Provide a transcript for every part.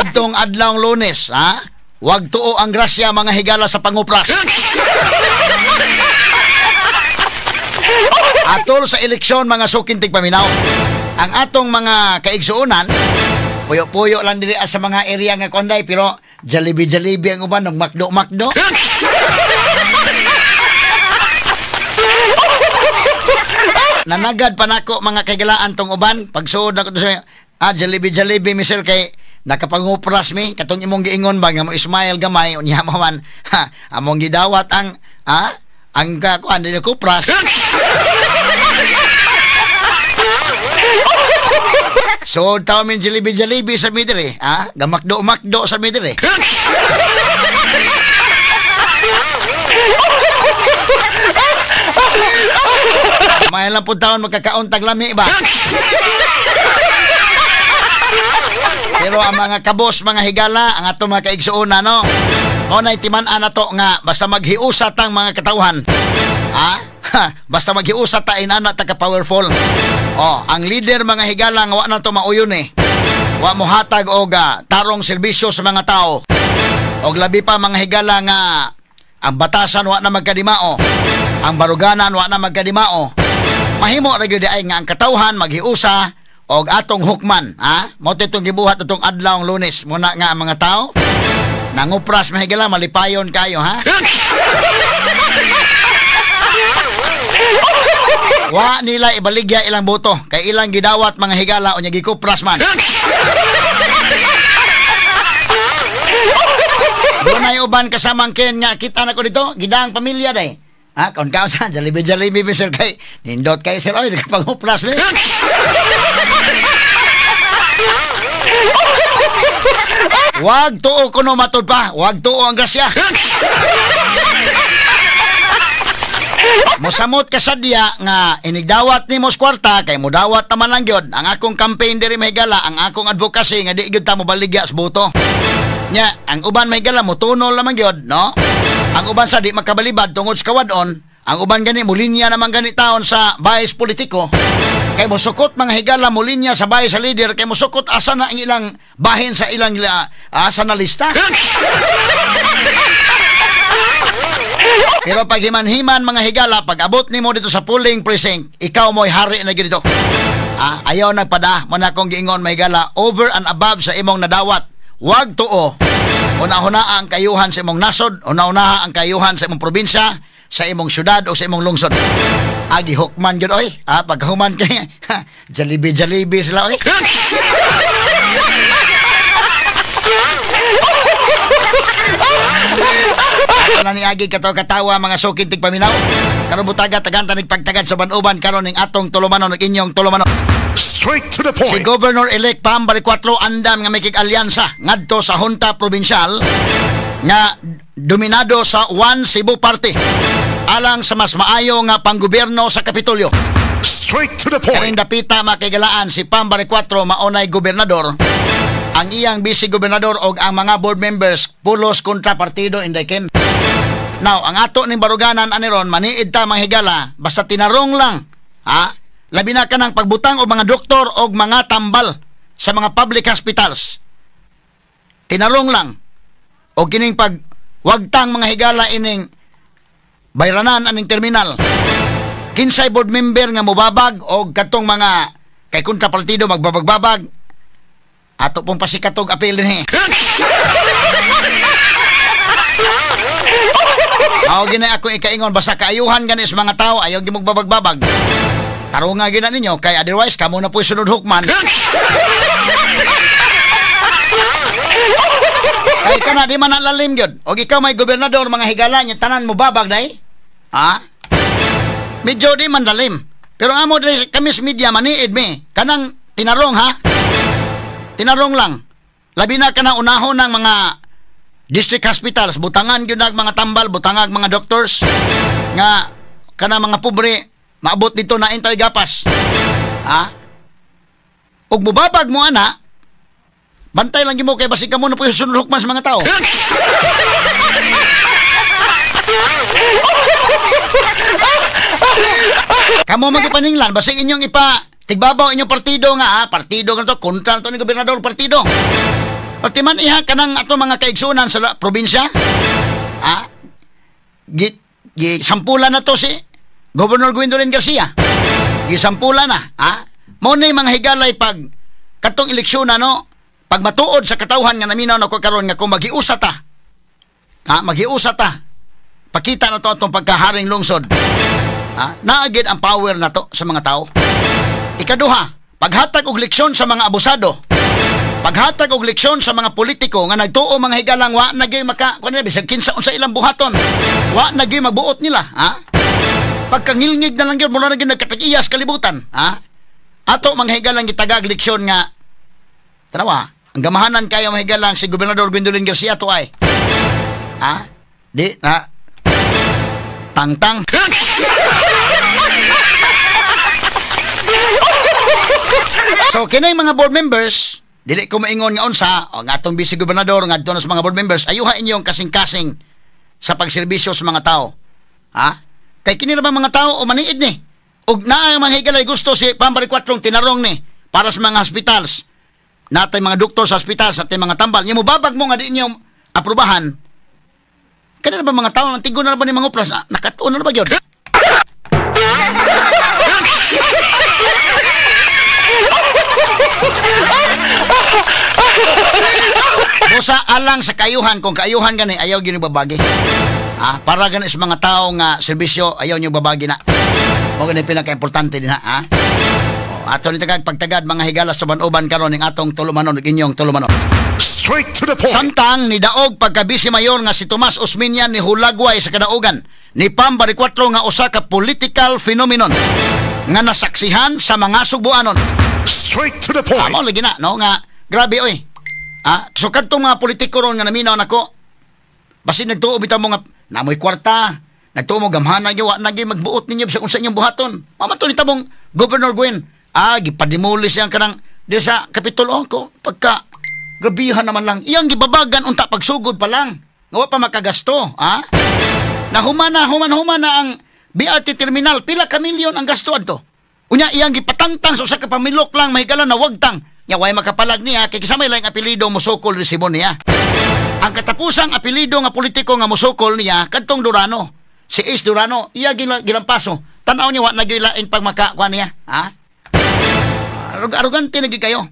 Adtong adlawng Lunes, ha? Wag tuo ang grasya mga higala sa pangupras. Atol sa eleksyon mga sukintig paminaw. Ang atong mga kaigsuunan, puyo-puyo lang dili sa mga area nga konday, pero jalebi-jalebi ang uban ng makdo-makdo. Nanagad pa nako mga kaigalaan tong uban pagsuod na ko sa jalebi misel kay nakapangupras mi katong imong giingon ba nga mo smile gamay unya man among gidawat ang kuan dili ko pras. So taw min jalebi sa midre gamakdo sa midre. May lang po taon magkakauntag lami ba? Pero ang mga kabos, mga higala, ang ato mga kaigsuuna, no? O na itiman-an na to nga, basta maghiusat ang mga katawhan. Basta maghiusat ta inana ta ka-powerful. Ang leader mga higala, nga wa na to mauyon eh. Wa mo hatag og tarong serbisyo sa mga tao. Og labi pa mga higala nga, ang batasan wa na magkadimao. Ang baruganan wa na magkadimao. Mahimo ra gyud ay nga ang katawhan maghiusa og atong hukman, mo itong gibuhat atong adlawng Lunes muna nga ang mga tao nangupras mahigala malipayon kayo, wa nila ibaligya ilang boto kay ilang gidawat mga higala unya gikupras man. Dunay uban kasamang ken nga kita na ko dito gidang pamilya day. Kaun sa jalebi sir kay nindot kay sir oy nakapanguplas mi. Wag tuo kuno matod pa, wag tuo ang grasya. Mosamot ka sadya nga inigdawat ni mos kwarta kay modawat naman lang gyud ang akong campaign diri mahigala, ang akong advocacy nga di gyud ta mo baligya sa boto. Nya, ang uban mahigala mo tunol lamang gyud, no? Ang uban sa di makabalibad tungod sa kawadon, ang uban gani mulinya naman gani taon sa bayis politiko. Kay musukot mga higala mulinya sa bayis sa leader kay musukot asa na ang ilang bahin sa ilang asa na lista. Pero pag himan-himan mga higala, pag abot nimo dito sa polling precinct, ikaw mo'y hari na dito. Ayaw nagpada mo na kong giingon mga higala, over and above sa imong nadawat. Wag tuo. Una-una ang kayuhan sa imong nasod, una-una ang kayuhan sa imong probinsya, sa imong syudad o sa imong lungsod. Agi hukman gyud oy. Pag human kay jalebi sila oy. Ako ni agi katawa mga sukintig paminaw. Karon butaga tagan tanig pagtagad sa banuban karon ning atong tulumanon ug inyong tulumanon. Straight to the point. Si Governor-elect Pam Balicuatro andam nga may kig-alyansa ngadto sa Junta Provincial nga dominado sa One Cebu Party alang sa mas maayo nga panggobyerno sa Kapitolyo. Straight to the point. Karing dapita makigalaan si Pam Balicuatro maunay gobernador. Ang iyang vice-gobernador og ang mga board members pulos kontra partido indayken. Now, ang ato ning baruganan aniron maniid ta mga higala basta tinarong lang. Labi na ka ng pagbutang o mga doktor o mga tambal sa mga public hospitals. Tinarong lang. O kining wagtang mga higala ining bayranan aning terminal. Kinsay board member nga mubabag o katong mga kay kontra partido magbabag-babag. Ato pong pasikatog apel din gina ako ikaingon basta kaayuhan ganis mga tao ayaw gimog babag-babag. Taro nga gina ninyo kay otherwise kamo na po sunod hukman. Kay kana di man nalalim gyud. Og ikaw may gobernador mga higala nya tanan mo babag day. Medyo di man lalim. Pero amo diri kami sa media maniid mi. Kanang tinarong Tinarong lang. Labi na kanang unahon ng mga district hospitals, butangan gyud nag mga tambal, butangag mga doctors nga kanang mga pobre maabot dito na intay gapas. Ug mubabag mo ana, bantay lang gimo kay basig kamo na po sunod hukman sa mga tao. Kamo magipaninglan basig inyong tigbabaw inyong partido nga partido nga to kontra to ni gobernador partido. O timan iha kanang ato mga kaigsunan sa probinsya. Gisampulan na to si Governor Gwendolyn Garcia. Gisampulan na. Mao na mga higalay pag katong eleksyon no, pag matuod sa katawhan nga naminaw na ko karon nga kung maghiusa ta. Maghiusa ta. Pakita na to atong pagkaharing lungsod. Naagid ang power na to sa mga tao. Ikaduha, paghatag og leksyon sa mga abusado. Paghatag og leksyon sa mga politiko nga nagtuo mga higalang wa nagay kuno bisag kinsa unsa ilang buhaton. Wa nagay magbuot nila, Pagkangilngig na lang gyud mura na gyud nagkatag-iyas kalibutan, Ato mga higalang gitagag leksyon nga tanawa, ang gamahanan kayo mga higalang si Gobernador Gwendolyn Garcia to ay. Di na tangtang. So kinay mga board members, dili ko maingon nga unsa o nga atong vice gobernador ngadto na sa mga board members, ayuha inyong kasing-kasing sa pagserbisyo sa mga tao. Kay kini na ba mga tao o maniid ni? Ug naa mga higalay gusto si Pambari 4 tinarong ni para sa mga hospitals. Natay mga doktor sa hospitals, natay mga tambal. Nya mo babag mo nga di inyo aprubahan. Kani na ba mga tao nantigo na ba ni mga uplas? Nakatuon na ba gyud? Busa alang sa kayuhan, kung kayuhan gani ayaw gyud babagi. Para gani sa mga tao nga serbisyo ayaw niyo babagi na. Mo gani pinaka-importante din ato ni tagad pagtagad mga higala sa banuban karon ning atong tulumanon ug inyong tulumanon. Straight to the point. Samtang ni daog pagka-vice mayor nga si Tomas Osmeña ni hulagway sa kadaugan ni Pambari 4 nga usa ka political phenomenon nga nasaksihan sa mga Subuanon. Straight to the point. Amo lagi na no nga grabe oy. So kadtong mga politiko ron nga naminaw nako. Basin nagtuo bitaw mo nga namoy kwarta, nagtuo mo gamhanan gyud wa nagi magbuot ninyo sa unsa inyong buhaton. Mamato ni tabong Governor Gwen. Gipadimulis yang kanang di sa kapitulo ko pagka grabihan naman lang. Iyang gibabagan unta pagsugod pa lang. Nga wa pa makagasto, Na human na ang BRT terminal, pila ka milyon ang gasto adto. Unya iyang gipatangtang sa usa ka pamilok lang mahigalan na wagtang. Nya way makapalag niya kay kisamay lang apelyido musukol resibo niya. Ang katapusang apelyido nga politiko nga musukol niya kadtong Durano. Si Ace Durano, iya gilampaso. Tanaw niya wa nagilain pag makakuan niya, Arugante na kayo.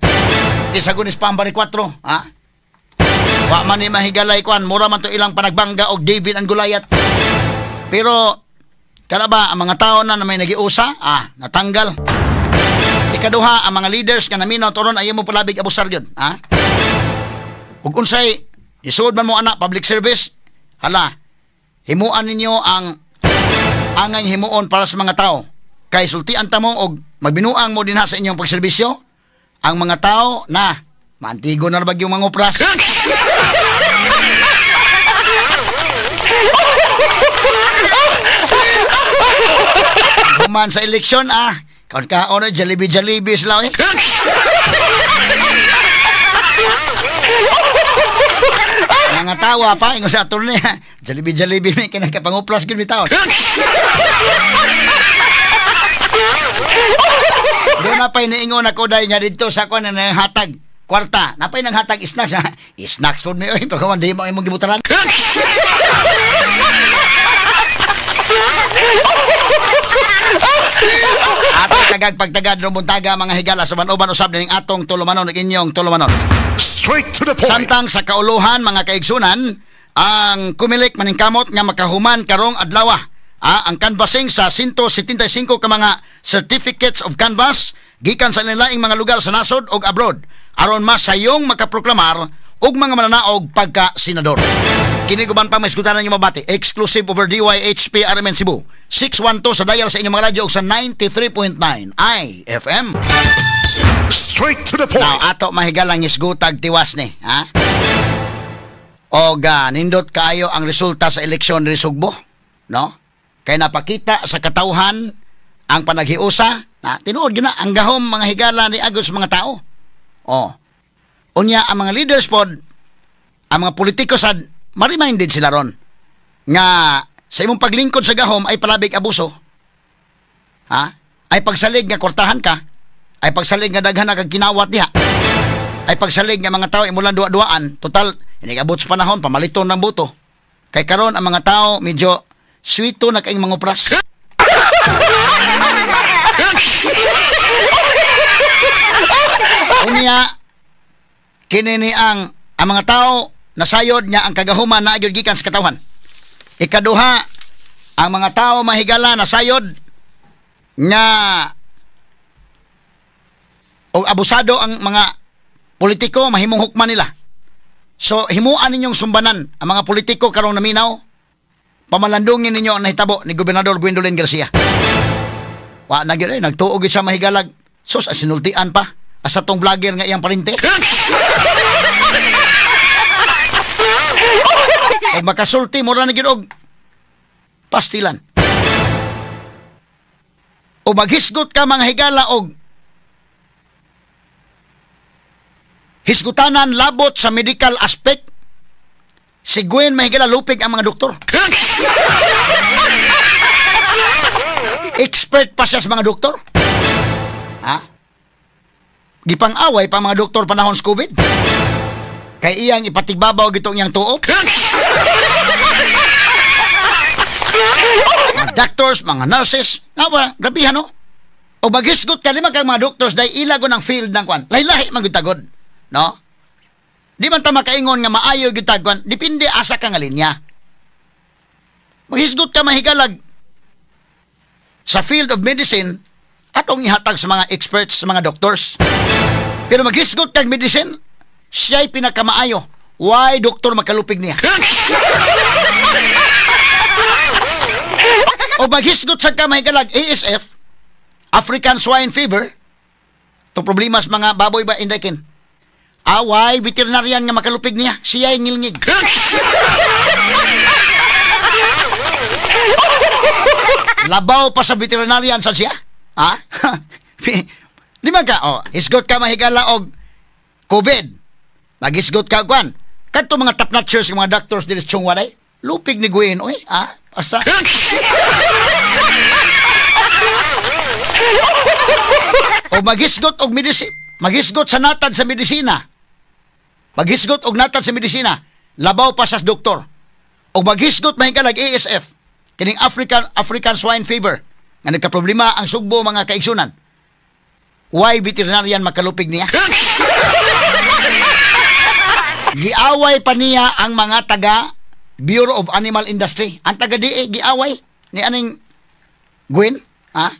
Di sa gunis Pambari 4, Wa man ni mahigalay kuan, mura man to ilang panagbangga og David ang Goliath. Pero kana ba ang mga tao na may nagiusa, natanggal. Ikaduha ang mga leaders nga naminaw toron ayaw mo palabig abusar gyud, Ug unsay isuod man mo ana public service, himuan ninyo ang angay himuon para sa mga tao. Kay sultian ta mo og magbinuang mo dinha sa inyong pagserbisyo ang mga tao na mantigo na bagyong mga upras. Human sa eleksyon kaon na Jollibee sila Nga tawa pa ingon sa aton niya Jollibee may kinakapanguplas gyud bitaw. Doon na pa'y niingon ako dahil nga dito sa ako na hatag kwarta. Napa'y nang hatag snacks. Snacks food mo yun. Pagkawan, di mo ay mong gibutaran. Ato pagtagad rumuntaga mga higala sa manuban usab ning atong tulumanon ug inyong tulumanon. Straight to the point. Samtang sa kauluhan mga kaigsunan, ang kumilik maningkamot nga makahuman karong adlaw. Ang canvassing sa 175 ka mga certificates of canvass gikan sa laing mga lugar sa nasod ug abroad aron masayong makaproklamar og mga mananaog pagka senador. Kini guban pa maisgutanan niyo mabati exclusive over DYHP RMN Cebu 612 sa dial sa inyong mga radyo ug sa 93.9 IFM. Straight to the point. Now ato mahigalang isgutag tiwas ni nindot kaayo ang resulta sa eleksyon ni Sugbo, no? Kay napakita sa katawhan ang panaghiusa na tinuod gyud na ang gahom mga higala ni agos mga tao. Unya ang mga leaders pod, ang mga politiko sad ma-reminded sila ron nga sa imong paglingkod sa gahom ay palabig abuso. Ay pagsalig nga kwartahan ka, ay pagsalig nga daghan na kag kinawat diha. ay pagsalig nga mga tao imulan duwa-duaan, total inigabot sa panahon pamaliton ng buto. Kay karon ang mga tao medyo sweeto na kaing mangupras. Unya kini ni ang mga tao nasayod niya ang kagahuman na agyud gikan sa katawhan. Ikaduha, ang mga tao mahigala nasayod nga o abusado ang mga politiko, mahimong hukman nila. So himuan ninyong sumbanan ang mga politiko karong naminaw, pamalandungin ninyo ang nahitabo ni Gobernador Gwendolyn Garcia. Wa na gyud nagtuog sa mahigalag. Sus, sinultian pa asa tong vlogger nga iyang parente. O makasulti mo ra na gyud og pastilan. O maghisgot ka mga higala og hisgutanan labot sa medical aspect. Si Gwen mahigala lupig ang mga doktor. Expert pa siya sa mga doktor. Ha? Gipang-away pa mga doktor panahon sa COVID. Kay iyang ipatigbabaw gitong iyang tuok. Mga doctors, mga nurses, grabihan no? O maghisgot ka lima kang mga doctors dahil ilago ng field ng kwan. Lahi-lahi magutagod. No? Di man ta makaingon nga maayo gitagwan, dipindi asa ka nga linya. Maghisgot ka mahigalag sa field of medicine atong ihatag sa mga experts, sa mga doctors. Pero maghisgot kag medicine, siya'y pinakamaayo. Why doktor makalupig niya? O maghisgot sa ka mahigalag ASF, African Swine Fever, to problema sa mga baboy ba indakin. Away, veterinarian nga makalupig niya. Siya'y ngilngig. Labaw pa sa veterinarian sa siya? Ha? Di ba ka? Oh, hisgot ka mahigala og COVID. Maghisgot ka kwan. Kadto mga top notchers mga doctors dili sa Chungwaday. Lupig ni Gwen, oy. Ha? Asa? O maghisgot og medicine. Maghisgot sa natad sa medisina. Maghisgot og natad sa medisina. Labaw pa sa doktor. O maghisgot mahigalag ASF. Kining African Swine Fever. Nga nagkaproblema ang sugbo mga kaigsunan. Why veterinarian makalupig niya? Giaway pa niya ang mga taga Bureau of Animal Industry. Ang taga DA giaway ni aning Gwen, ha?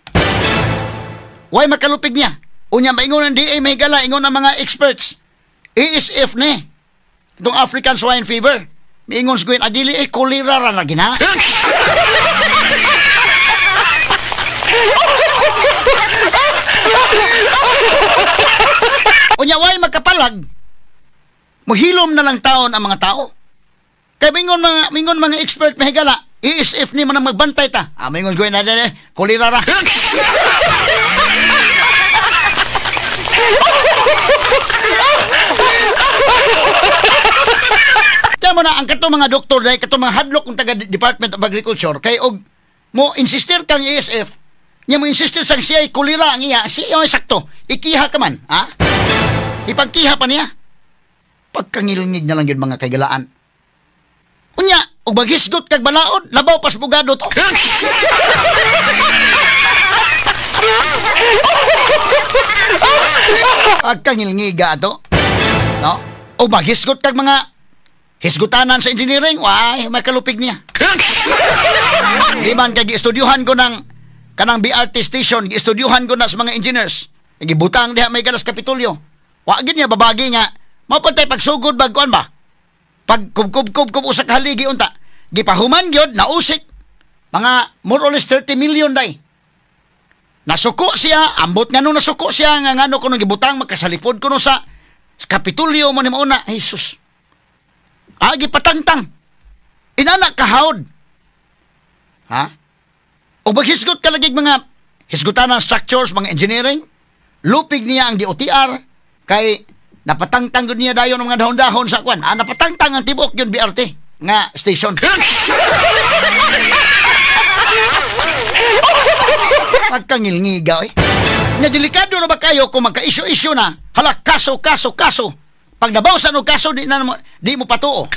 Why makalupig niya? Unya maingon ng DA may gala, ingon ng mga experts. ASF ni itong African Swine Fever. Maingon si Gwen, adili kolera ra na gina. Unya why magkapalag? Mohilom na lang taon ang mga tao. Kaya mingon mga expert mahigala, ASF ni man ang magbantay ta. Mingon Gwen na dali, kolera ra. Kaya mo na ang kato mga doktor dahil kato mga hadlok ng taga Department of Agriculture kay og mo insistir kang ASF niya mo insistir sang siya kulira ang iya siya ay sakto ikiha ka man ha ipagkiha pa niya pagkangilngig na lang yun mga kaigalaan unya og maghisgot kag balaod labaw pas bugado to pagkangilngiga ato no o maghisgot kag mga hisgutanan sa engineering, why, may kalupig niya. Di man, kaya gi-estudyuhan ko ng kanang BRT station, gi-estudyuhan ko na sa mga engineers. Gibutang diha may galas Kapitolyo. Wagin niya, babagi nga, mapantay pagsugod bagkuan ba? Pag kub usak haligi unta. Gipahuman gyud nausik. Mga more or less 30 million day. Nasuko siya, ambot nga nung nasuko siya, nga ngano ko nung gibutang, magkasalipod ko nung sa Kapitolyo mo ni mauna. Jesus. Agi patangtang. Inanak kahawd. Ha? O maghisgot ka lagi mga hisgutan ng structures, mga engineering. Lupig niya ang DOTR. Kay napatangtang niya dayon ng mga dahon-dahon sa kwan. Napatangtang ang tibok yun BRT nga station. Pagkangilngiga eh. Nga delikado na ba kayo kung magka-issue-issue na? Hala, kaso. Pag nabawasan og kaso, di mo patuo.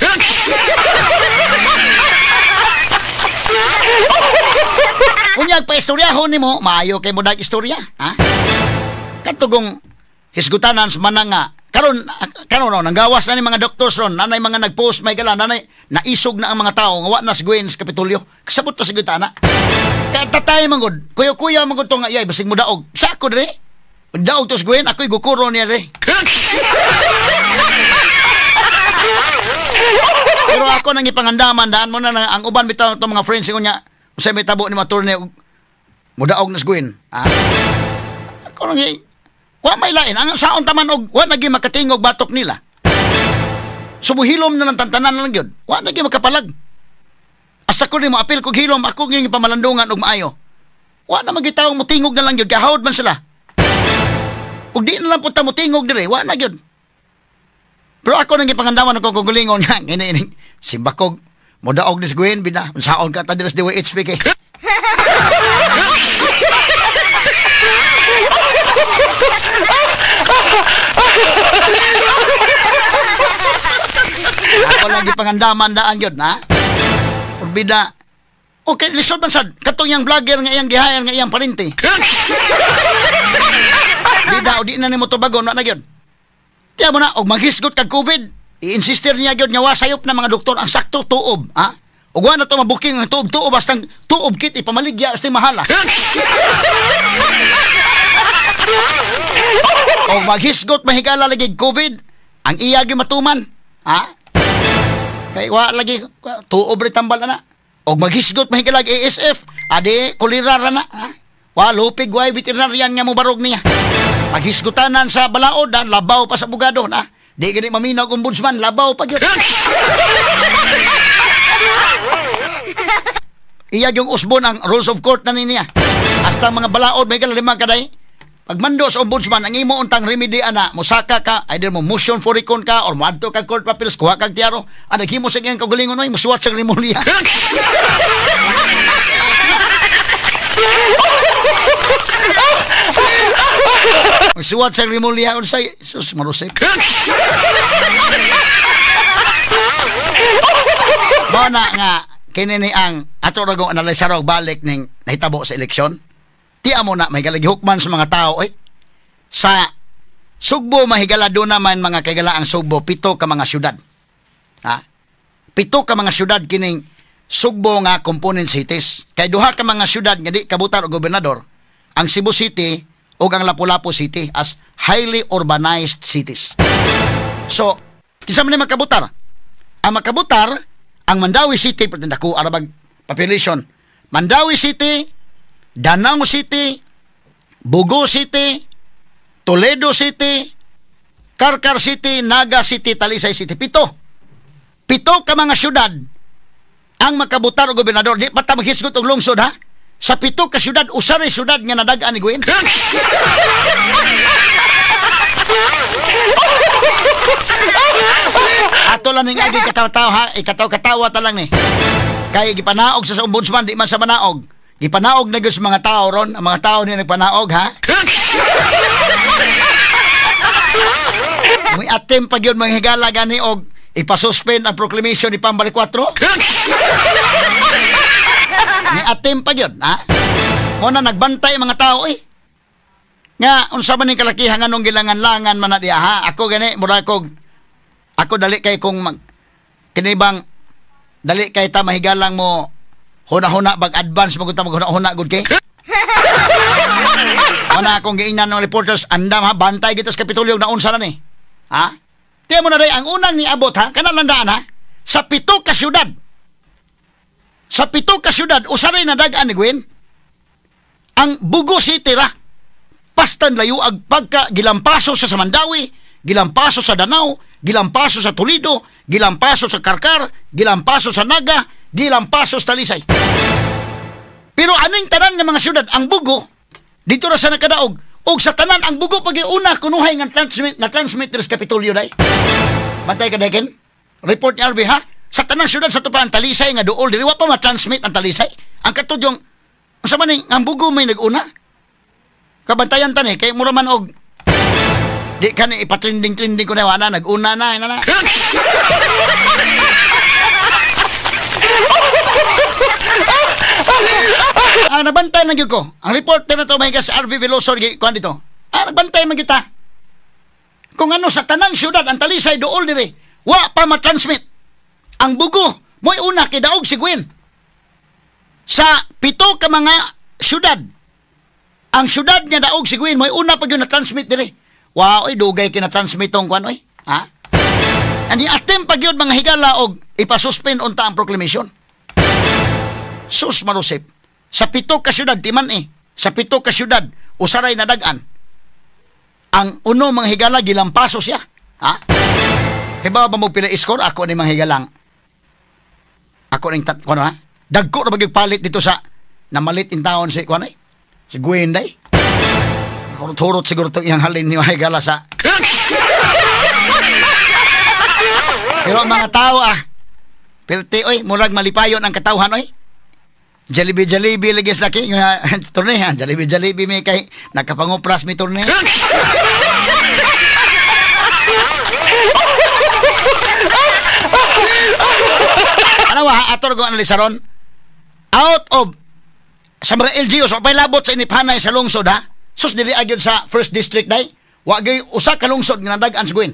Unyag pa istoryahon nimo, maayo kay mo dag istorya, ha? Katugong hisgutanan sa mananga. Karon nanggawas na ni mga doktor ron, nanay mga nagpost may gala, nanay naisog na ang mga tao, nga wa na siguin sa Kapitolyo. Kasabot ta sigutana. Kaya tatay mangod, kuya mangod to nga iyay basig mo daog. Sa ako dire. Daog to siguin, ako'y gukuro niya dire. Pero ako nang ipangandaman, daan mo na ang uban bitaw itong mga friends ko niya, usay may tabo ni mga turne, mudaog na siguin. Ako nang wa may lain. Ang saon taman og, wa naging makatingog batok nila. Sumuhilom na ng tantanan na lang yun. Wa naging makapalag. Hasta ko rin mo apil kog hilom, ako yung pamalandungan og maayo. Wa na magitawang mutingog na lang yun, kahawad man sila. Ug di na lang punta mutingog dire, wa na yun. Pero ako nang ipangandaman ako kung gulingon nga, gini, simbakog, mudaog nis Gwen, bina, saon ka tadilas di HPK. Ako lang ipangandaman daan yun, ha? Bida, okay, lisod man sad, katong yung vlogger nga iyang gihayan nga iyang parinti. Bida, o di na ni mo to bagon, na yun. Tiyan mo na, og maghisgot kag COVID, i-insister niya yun nga wasayop na mga doktor ang sakto tuob, ha? Og wa na to mabuking ang tuob, basta tuob kit, ipamaligya, basta mahala. Og maghisgot, mahigala lagi COVID, ang iya matuman, ha? Kay wa lagi, tuob rin tambal na. Og maghisgot, mahigala ASF, adi, kulira na, ha? Wa lupig, wa veterinarian nga mo barog niya. Paghisgutanan sa balaod, labaw pa sa bugado, na. Di gani maminaw ombudsman, labaw pa yun. Iya yung usbon ang rules of court na niya. Hasta mga balaod, may limang kaday. Pagmando sa ombudsman, ang imo untang remedy ana, musaka ka, either mo motion for recon ka, or moadto ka court papers, kuha kag tiyaro, naghimo sa iyang kagalingon, musuwat sa rimulya. Suwat sa rimulya unsay sus marusip. Mana nga kini ni ang ato ra gong analyze ra balik ning nahitabo sa eleksyon. Tiya mo na may galagihukman sa mga tao sa Sugbo mahigalado naman mga kaigala ang Sugbo 7 ka mga syudad. Ha? 7 ka mga syudad kining Sugbo nga component cities. Kay duha ka mga syudad nga di kabutar og gobernador, ang Cebu City o ang Lapu-Lapu City as highly urbanized cities. So, kinsa man ni makabutar? Ang makabutar, ang Mandawi City, pretenda ko, arabag population, Mandawi City, Danao City, Bugo City, Toledo City, Karkar City, Naga City, Talisay City. 7 ka mga syudad ang makabutar o gobernador. Di pa ta maghisgot og lungsod, ha? Sa 7 ka syudad, usa ray syudad nga nadagaan ni Gwen. Ato lang ning agi katawa-tawa, ha? Ikataw-katawa ta lang ni. Kay gipanaog sa ombudsman, di man sa manaog. Gipanaog na gyud sa mga tao ron, ang mga tao ni nagpanaog, ha? May attempt pa gyud mga higala gani og ipasuspend ang proclamation ni Pambalik 4. May attempt pa yun, ha? Muna nagbantay mga tao, Nga, unsa man ning kalakihan nganong gilangan-langan man na diya, ha? Ako gani, mura kog, ako dali kay kung kinibang, dali kay ta mahigalang mo, huna-huna, bag-advance, magunta maghuna-huna, good kay? Muna akong giingnan ng reporters, andam ha, bantay kita sa Kapitolyo na unsa na ni, ha? Tiyan mo na rin, ang unang niabot, ha? Kanalandaan, ha? Sa 7 ka syudad. Sa 7 ka syudad, usaray na dagaan ni Gwen, ang Bugo City ra, pastan layo ag pagka gilampaso sa Mandawi, gilampaso sa Danao, gilampaso sa Toledo, gilampaso sa Karkar, gilampaso sa Naga, gilampaso sa Talisay. Pero aning tanan nga mga syudad, ang Bugo, dito ra sa nakadaog, og sa tanan, ang Bugo pag-iuna, kunuhay nga transmit sa Kapitolyo day. Bantay ka deken? Report ni Albi, ha? Sa tanang syudad sa tupa ang Talisay nga duol diri wa pa ma-transmit ang Talisay. Ang katudyong sa man ang Bugo may nag-una. Kabantayan tan kay mura man og di ka ni ipatrending-trending ko na wala nag-una na ina na. Nagbantay lang gyud ko. Ang reporter na to mahiga sa RV Veloso kuan dito. Nagbantay man kita. Kung ano sa tanang syudad ang Talisay dool dire, wa pa ma-transmit. Ang bugo mo'y una kay daog si Gwen. Sa 7 ka mga syudad. Ang syudad niya daog si Gwen mo'y una pa gyud na-transmit dire. Wow, dugay kina-transmit tong kuan oy. Ha? Ani attempt pa gyud mga higala og ipasuspend unta ang proclamation. Sus marusip. Sa 7 ka syudad timan sa 7 ka syudad usaray nadagan. Ang uno mga higala gilampaso siya. Ha? Hibaw ba mo pila score ako ni mga higalang. Ako ning kuno ha. Dagko ra bagig palit dito sa namalit in town si kuno si Gwenday. Turot siguro to iyang halin ni mga higala sa. Pero mga tao Perti oy murag malipayon ang katawhan oy. Jalebi ligis laki turne ha. Jalebi may kay nakapangupras mi turne. Ano ha ator ko analisaron out of sa mga LGU so pay labot sa iniphanay sa lungsod ha. Sus dili agyod sa first district day. Wa gyud usa ka lungsod nga nadagan sa Gwen.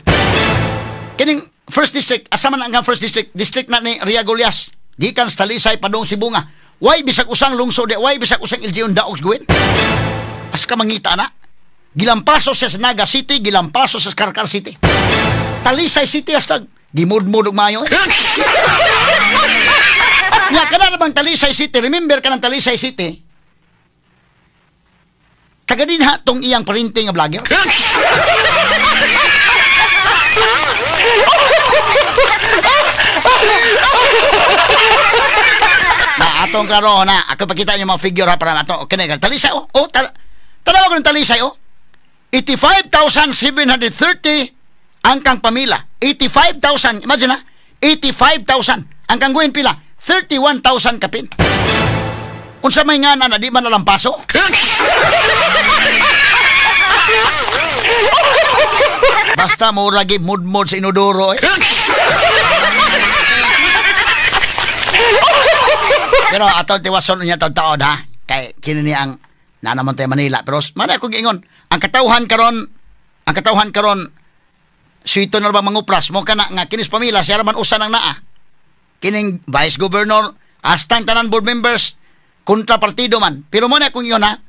Kining first district asa man ang first district na ni Ria Golias. Gikan sa Talisay padung Sibunga. Why bisag usang lungsod why bisag usang LGU daog Gwen? As ka mangita na. Gilampaso sa Naga City, gilampaso sa Carcar City. Talisay City hasta gimudmud og maayo. Ya kana na bang Talisay City? Remember ka ng Talisay City? Taga din ha tong iyang printing nga vlogger. Na atong karo na ako pakita niyo mga figure ha para ato kini Talisay tanaw ko ng Talisay 85,730 ang kang pamila. 85,000 imagine ha 85,000 ang kang Gwen pila 31,000 kapin. Unsa may nga na di man nalampaso? Basta mo ragi mudmod sa inodoro Pero atong tiwason niya taon ha. Kay kini ang nanaman tayo Manila. Pero mana ko giingon, ang katawhan karon suito na ba mangupras mo kana nga kinis pamilya siya man usa nang naa. Kining vice governor, astang tanan board members, kontrapartido man. Pero mo na kung iyon ha,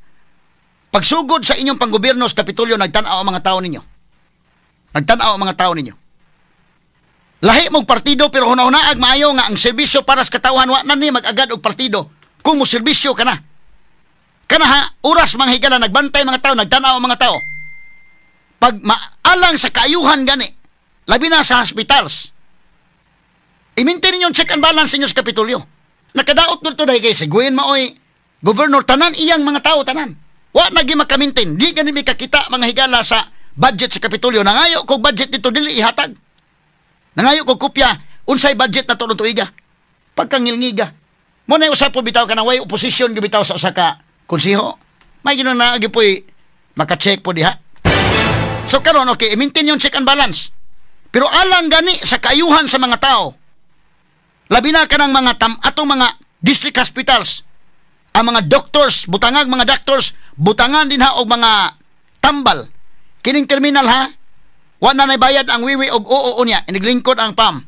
pagsugod sa inyong panggobyerno sa Kapitolyo, nagtanaw ang mga tao ninyo. Lahi mong partido pero hunahunaag maayo nga ang serbisyo para sa katawhan wa na ni mag-agad og partido kung mo serbisyo ka na. Kana ha, oras mga higala nagbantay mga tao, nagtanaw ang mga tao. Pag maalang sa kaayuhan gani, labi na sa hospitals, i-maintain ninyo check and balance ninyo sa Kapitolyo. Nakadaot nito dahil kay si Gwen Maoy, Governor, tanan iyang mga tao, tanan. Wa nagi makamintin. Di gani may kakita mga higala sa budget sa Kapitolyo. Nangayo kog budget dito dili ihatag. Nangayo kog kopya, unsay budget na to tuiga. Pagkangilngiga. Mo na usapon bitaw ka na way opposition gibitaw sa usa ka konsiho. May gino na agi poy maka-check po diha. So karon okay, i-maintain yung check and balance. Pero alang gani sa kaayuhan sa mga tao. Labi na ka ng mga atong mga district hospitals. Ang mga doctors, butangan din ha og mga tambal. Kining terminal ha, wa na bayad ang wiwi og oo niya, iniglingkod ang PAM.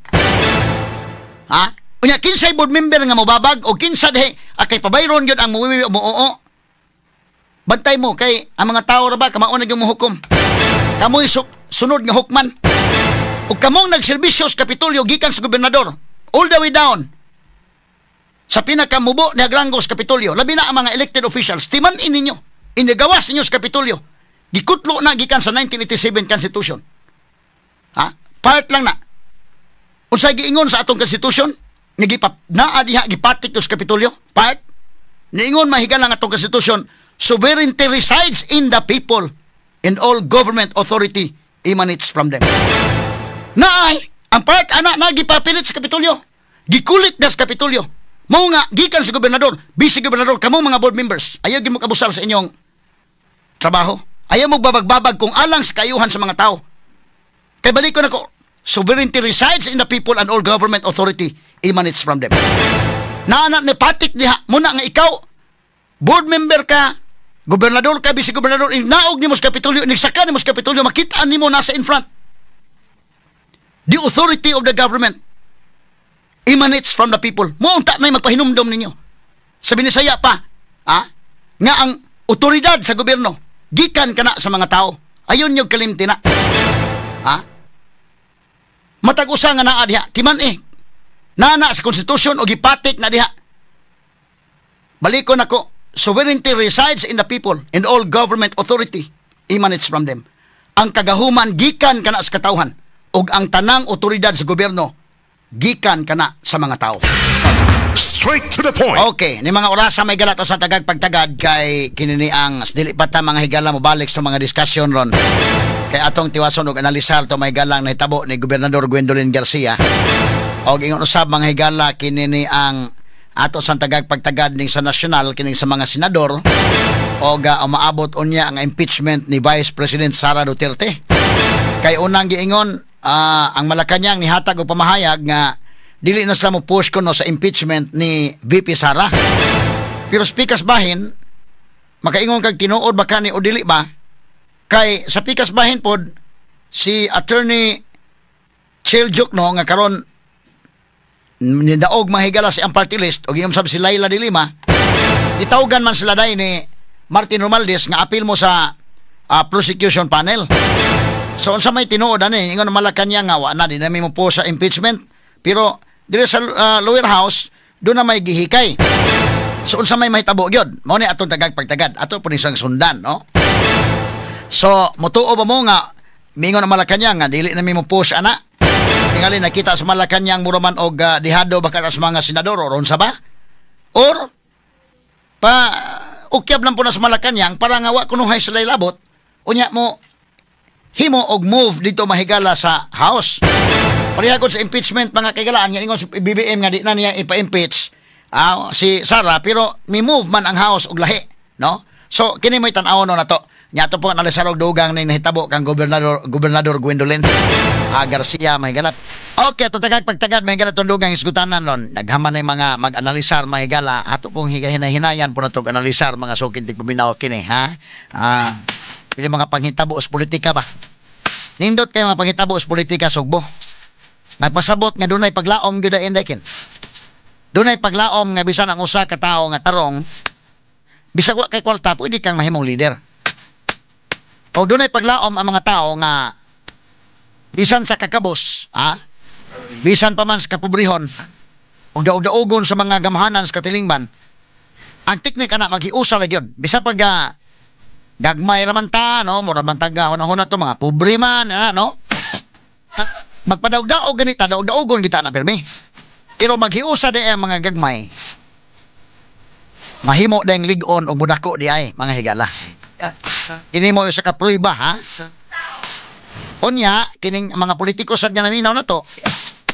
Ha? Unya kinsay board member nga mobabag o kinsa dihe akay pabayron gyud ang wiwi og oo. Bantay mo kay ang mga tao ra ba kamao na gyud mohukom. Kamoy sunod nga hukman. Ug kamong nagserbisyo sa Kapitolyo gikan sa gobernador. All the way down sa pinakamubo ni Agrangos Kapitolyo, labi na ang mga elected officials, timan-in ninyo, inigawas ninyo sa Kapitolyo, gikutlo na gikan sa 1987 Constitution. Ha? Part lang na. Unsay giingon sa atong Constitution, naa diha gipatik sa Kapitolyo, part, niingon mahiga lang atong Constitution, sovereignty resides in the people and all government authority emanates from them. Naay, ang part anak na gipapilit sa Kapitolyo. Gikulit na sa Kapitolyo. Mao nga gikan sa gobernador, vice gobernador kamo mga board members. Ayaw gyud mo kabusar sa inyong trabaho. Ayaw mo babag-babag kung alang sa kayuhan sa mga tao. Kaya balik ko na ko, sovereignty resides in the people and all government authority emanates from them. Naanak ni patik niya, muna nga ikaw, board member ka, gobernador ka, vice-gobernador, naog ni mo sa Kapitolyo, nagsaka ni mo sa Kapitolyo, makitaan ni mo nasa in front. The authority of the government emanates from the people. Maunta na yung magpahinumdom ninyo. Sa Binisaya pa, nga ang otoridad sa gobyerno, gikan ka na sa mga tao. Ayun yung kalimti na. Matag-usa nga naa diha. Timan nana sa konstitusyon o gipatik na diha. Balikon ako, sovereignty resides in the people and all government authority emanates from them. Ang kagahuman gikan kana sa katawhan ug ang tanang otoridad sa gobyerno gikan kana sa mga tao. Straight to the point. Okay, ni mga orasa may gala to sa tagag pagtagad kay kinini ang dili pa ta mga higala mo balik sa mga diskusyon ron. Kay atong tiwason og analisar to may galang nahitabo ni Gobernador Gwendolyn Garcia. Og ingon usab mga higala kinini ang ato sa tagag pagtagad ning sa nasyonal kining sa mga senador og umaabot unya ang impeachment ni Vice President Sara Duterte. Kay unang giingon ang Malacañang nihatag og pamahayag nga dili na sa mo push kuno sa impeachment ni VP Sara. Pero pikas bahin makaingon kag tinuod baka ni o dili ba kay sa pikas bahin pod si Attorney Chiljuk no nga karon nidaog mahigala si ang party list o giyom sab si Laila de Lima itawgan man sila day ni Martin Romualdez nga apil mo sa prosecution panel. So unsa may tinuod ani ingon Malacañang nga wa na di na mo po sa impeachment pero dire sa lower house do na may gihikay. So unsa may mahitabo gyud mao ni atong tagag pagtagad ato po ni sang sundan no. So motuo ba mo nga mingon ang Malacañang nga dili na mo push ana. Tingali nakita sa Malacañang muraman og dihado baka sa mga senador or unsa ba? Or pa ukyab lang po na sa Malacañang para nga wa kunuhay sila labot unya mo himo og move dito mahigala sa house. Parihagod sa impeachment mga kaigalaan nga ingon sa BBM nga di na niya ipa-impeach si Sara pero mi move man ang house og lahi no. So kini may tan-aw no nato. Nyato po analisar og dugang ning nahitabo kang gobernador Gwendolyn Garcia mahigala. Okay, ato tagag pagtagad mahigala tong dugang isgutanan ron. Naghaman na mga mag-analisar mahigala ato pong hinayan po nato analisar mga sukintig paminaw kini pili mga panghitabo sa politika ba. Nindot kay mga panghitabo sa politika sugbo. Nagpasabot nga dunay paglaom gyud inday kin. Dunay paglaom nga bisan ang usa ka tawo nga tarong bisag wa kay kwarta pwede kang mahimong leader. O dunay paglaom ang mga tao nga bisan sa kakabos, bisan pa man sa kapobrehon, ug daog-daogon sa mga gamhanan sa katilingban. Ang teknik ana maghiusa ra gyud. Bisan pag gagmay raman ta no, mura man taga hunahuna to mga pobre man no. Magpadaog-daog ganita, daog-daogon kita na permi. Pero maghiusa di ang mga gagmay. Mahimo dayang lig-on o mudako di ay mga higala. Ini mo sa kapruiba ha. Unya kining mga politiko sad nga naminaw na to.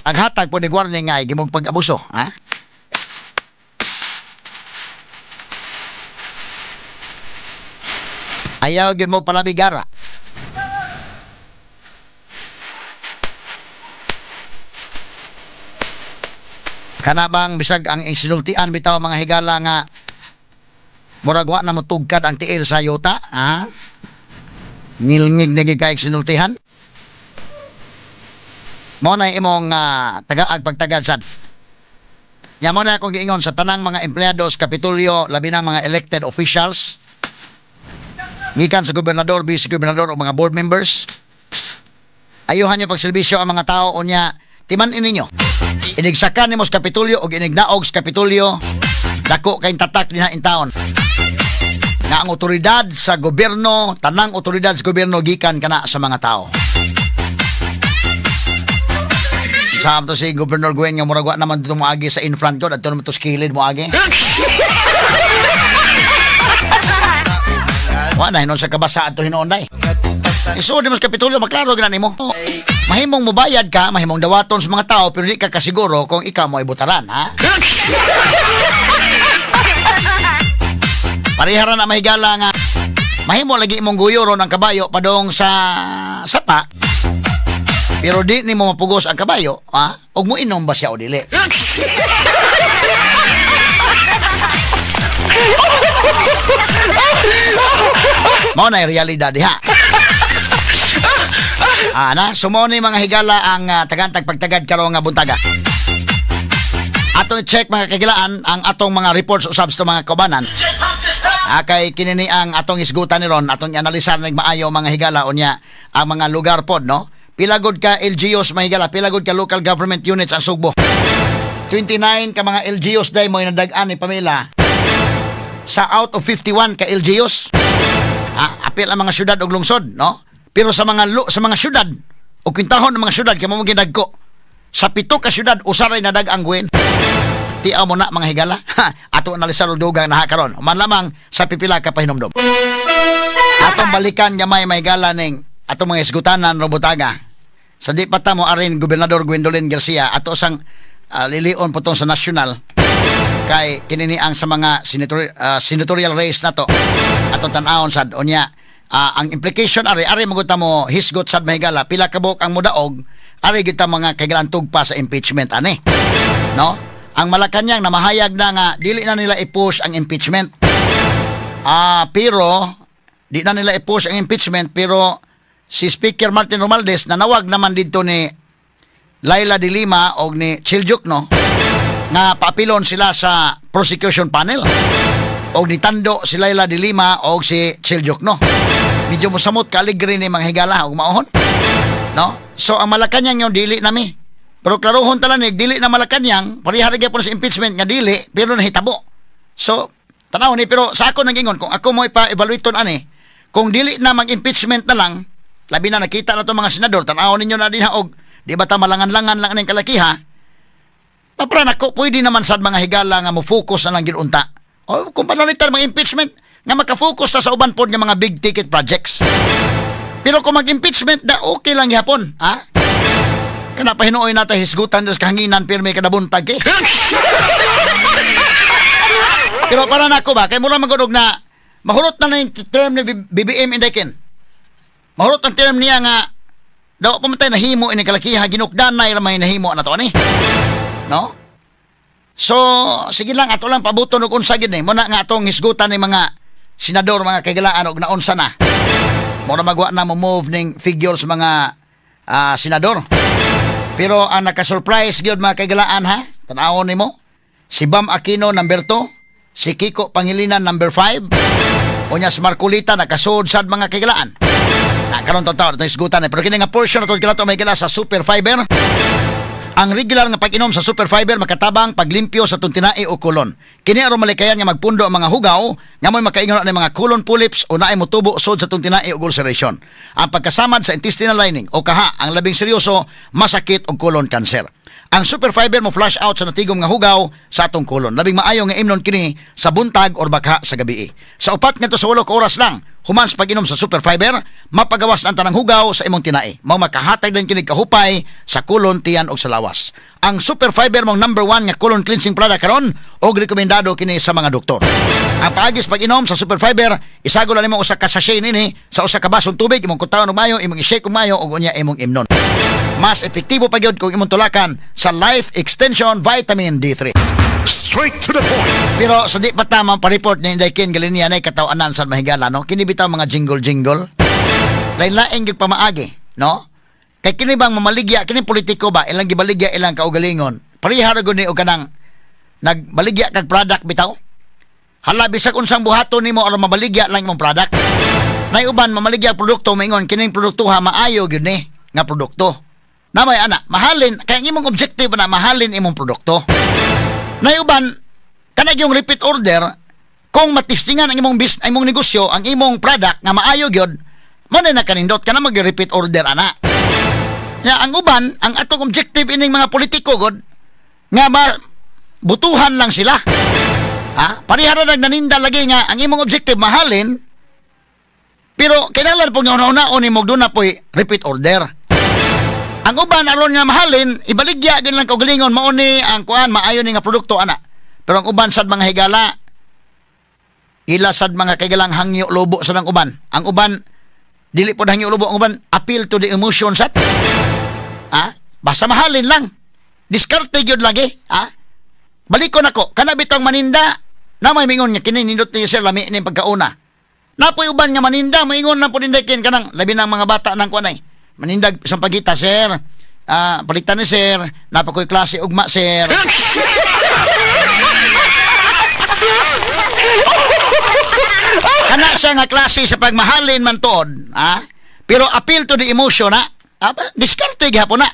Ang hatag po ni warning nga ay gimong pag-abuso ha. Ayaw gyud mo palabigara. Kana bang bisag ang insultian bitaw mga higala nga murag wa na motugkad ang tiil sa yuta, Nilngig na gikay sinultihan. Mo na imong tagaag pagtagad sad. Nya mo na akong giingon sa tanang mga empleyado sa Kapitolyo, labi na mga elected officials, gikan sa gobernador, vice-gobernador o mga board members. Ayuhan niyo pagserbisyo ang mga tao unya timan ininyo. Inigsakan nimo sa Kapitolyo o inignaog sa Kapitolyo, dako kay tatak dinha in taon. Nga ang otoridad sa gobyerno, tanang otoridad sa gobyerno gikan kana sa mga tao. Saan to si Governor Gwen nga murag wa naman dito moagi sa in front ko, adto naman to skilid moagi. Wa na hinon sa kabasaan to hinoonday. Isuod mo sa Kapitolyo maklaro gina nimo. Mahimong mobayad ka, mahimong dawaton sa mga tao pero di ka kasiguro kung ikaw mo ibutaran, ha? Parihara na mahigala nga Mahimo lagi imong guyo ron ang kabayo padong sa sapa. Pero di nimo mapugos ang kabayo, ha? Og mo inom ba siya o dili? Mao na realidad diha. Sumo ni mga higala ang tagantag pagtagad karon nga buntaga. Atong check mga kagilaan ang atong mga reports usab sa mga kaubanan. Kay kinini ang atong isgutan ni ron, atong analisar nig maayo mga higala unya ang mga lugar pod, no? Pilagod ka LGUs mga higala, pilagod ka local government units ang Sugbo. 29 ka mga LGUs day mo inadag-an ni pamila. Sa out of 51 ka LGUs. Apil ang mga syudad ug lungsod, no? Pero sa mga syudad o kwintahon ng mga syudad kay mo ginagko. Sa 7 ka syudad usaray nadag-ang gwen. Tiaw mo na mga higala. Ato analisar og dugang na karon. Man lamang sa pipila ka pahinomdom. Atong balikan gamay mga higala ning atong mga isgutanan robutaga. Sa di pa ta mo arin Gobernador Gwendolyn Garcia ato sang lilion putong sa nasyonal kay kinini ang sa mga senatorial race nato atong tan-awon sad unya ang implication ari maguta mo hisgot sad mahigala pila ka buok ang mudaog ari gyud ta mga kaigalan tugpa sa impeachment ani, no? Ang Malacañang namahayag na nga dili na nila i-push ang impeachment, pero di na nila i-push ang impeachment, pero si Speaker Martin Romualdez nanawag naman dito ni Laila de Lima o ni Chiljuk, no, nga paapilon sila sa prosecution panel o ni Tando si Laila de Lima o si Chiljuk, no. Medyo mosamot kaligri ni mga higala og maohon, no. So ang Malacañang yung dili nami, pero klarohon talanig dili na Malacañang parihara gyapon sa impeachment nga dili pero nahitabo. So tanaw ni, pero sa ako nagingon kung ako mo ipa-evaluaton ani, kung dili na mag-impeachment na lang, labi na nakita na to mga senador, tanaw ninyo na dinha og di ba ta malangan-langan lang ning kalakiha. Papra nako pwede naman sad mga higala nga mo focus na lang ginunta. O kung panalitan mga impeachment nga maka-focus ta sa uban pod nga mga big ticket projects. Pero kung mag-impeachment da okay lang gyapon, ha? Kana pa hinuoy nata hisgutan sa kahanginan pirmi kada buntag eh. Pero para nako ba kay mura magudog na mahurot na yung term ni BBM Indekin. Mahurot ang term niya nga daw pamatay nahimo ini kalakiha ginukdanay ra may nahimo na to ani. No? So, sige lang ato lang pabuton og unsa gid ni mo na nga atong hisgutan ni mga senador mga kaigalaan og naunsa na. Mura magwa na mo move ning figures mga senador. Pero ang naka-surprise gyud mga kaigalaan ha, tan-awon nimo si Bam Aquino number 2, si Kiko Pangilinan number 5, unya si Marcolita nakasud sad mga kaigalaan. Karon taw isgutan pero kini nga portion ato kinato may gila sa super fiber. Ang regular nga pag-inom sa super fiber makatabang paglimpyo sa tuntinai o kulon. Kini aron malikayan nga magpundo ang mga hugaw nga moy makaingon ani mga colon polyps o naay motubo sod sa tuntinai o ulceration. Ang pagkasamad sa intestinal lining o kaha ang labing seryoso masakit og colon cancer. Ang super fiber mo flush out sa natigom nga hugaw sa atong colon. Labing maayo nga imnon kini sa buntag or bakha sa gabi. Sa upat ngadto sa 8 ka oras lang human sa pag-inom sa super fiber, mapagawas ang tanang hugaw sa imong tinai. Mao makahatag din kini kahupay sa kulon, tiyan og sa lawas. Ang super fiber mong number 1 nga colon cleansing product karon og rekomendado kini sa mga doktor. Ang paagis pag-inom sa super fiber, isagol na nimo usa ka sachet nini sa usa ka basong tubig, imong kutawon og mayo, imong i-shake og mayo og unya imong imnon. Mas epektibo pa gyud kung imong tulakan sa Life Extension Vitamin D3. Straight to the point. Pero sa di pa tamang pa-report ni Indekin Galinian ay katawanan sa mahigala, no? Kini bitaw mga jingle-jingle. Lain-laing gyud pamaagi, no? Kay kini bang mamaligya, kini politiko ba, ilang gibaligya ilang kaugalingon. Parihara gud ni og kanang nagbaligya kag product bitaw. Hala bisag unsang buhaton nimo aron mabaligya lang imong product. Nay uban mamaligya produkto maingon kining produktuha maayo gyud ni nga produkto. Namay ana, mahalin kay imong objective na mahalin imong produkto. Nay uban kanang yung repeat order kung matistingan ang imong negosyo, ang imong product nga maayo gyud, mo na kanindot kana mag-repeat order ana. Ya ang uban, ang atong objective ining mga politiko god nga butuhan lang sila. Ha? Parihara nagnaninda lagi nga ang imong objective mahalin. Pero kailangan po nga una-una ni mo doon na po repeat order. Ang uban aron nga mahalin, ibaligya gid lang kaugalingon mao ni ang kuan maayo ni nga produkto ana. Pero ang uban sad mga higala ilasad mga kagalang hangyo lobo sa ng uban. Ang uban dili pod hangyo lobo, ang uban appeal to the emotions at. Basta mahalin lang. Diskarte gyud lagi, Balik ko nako, kana bitong maninda na may mingon nga kini nindot ni sir lami ni pagkauna. Napoy uban nga maninda, maingon na po nindakin kanang labi ng mga bata nang kuanay. Manindag sa pagita, sir. Palitan ni sir, napakoy klase ugma, sir. Kana siya nga klase sa pagmahalin man tuod, pero appeal to the emotion, diskarte gyapon na.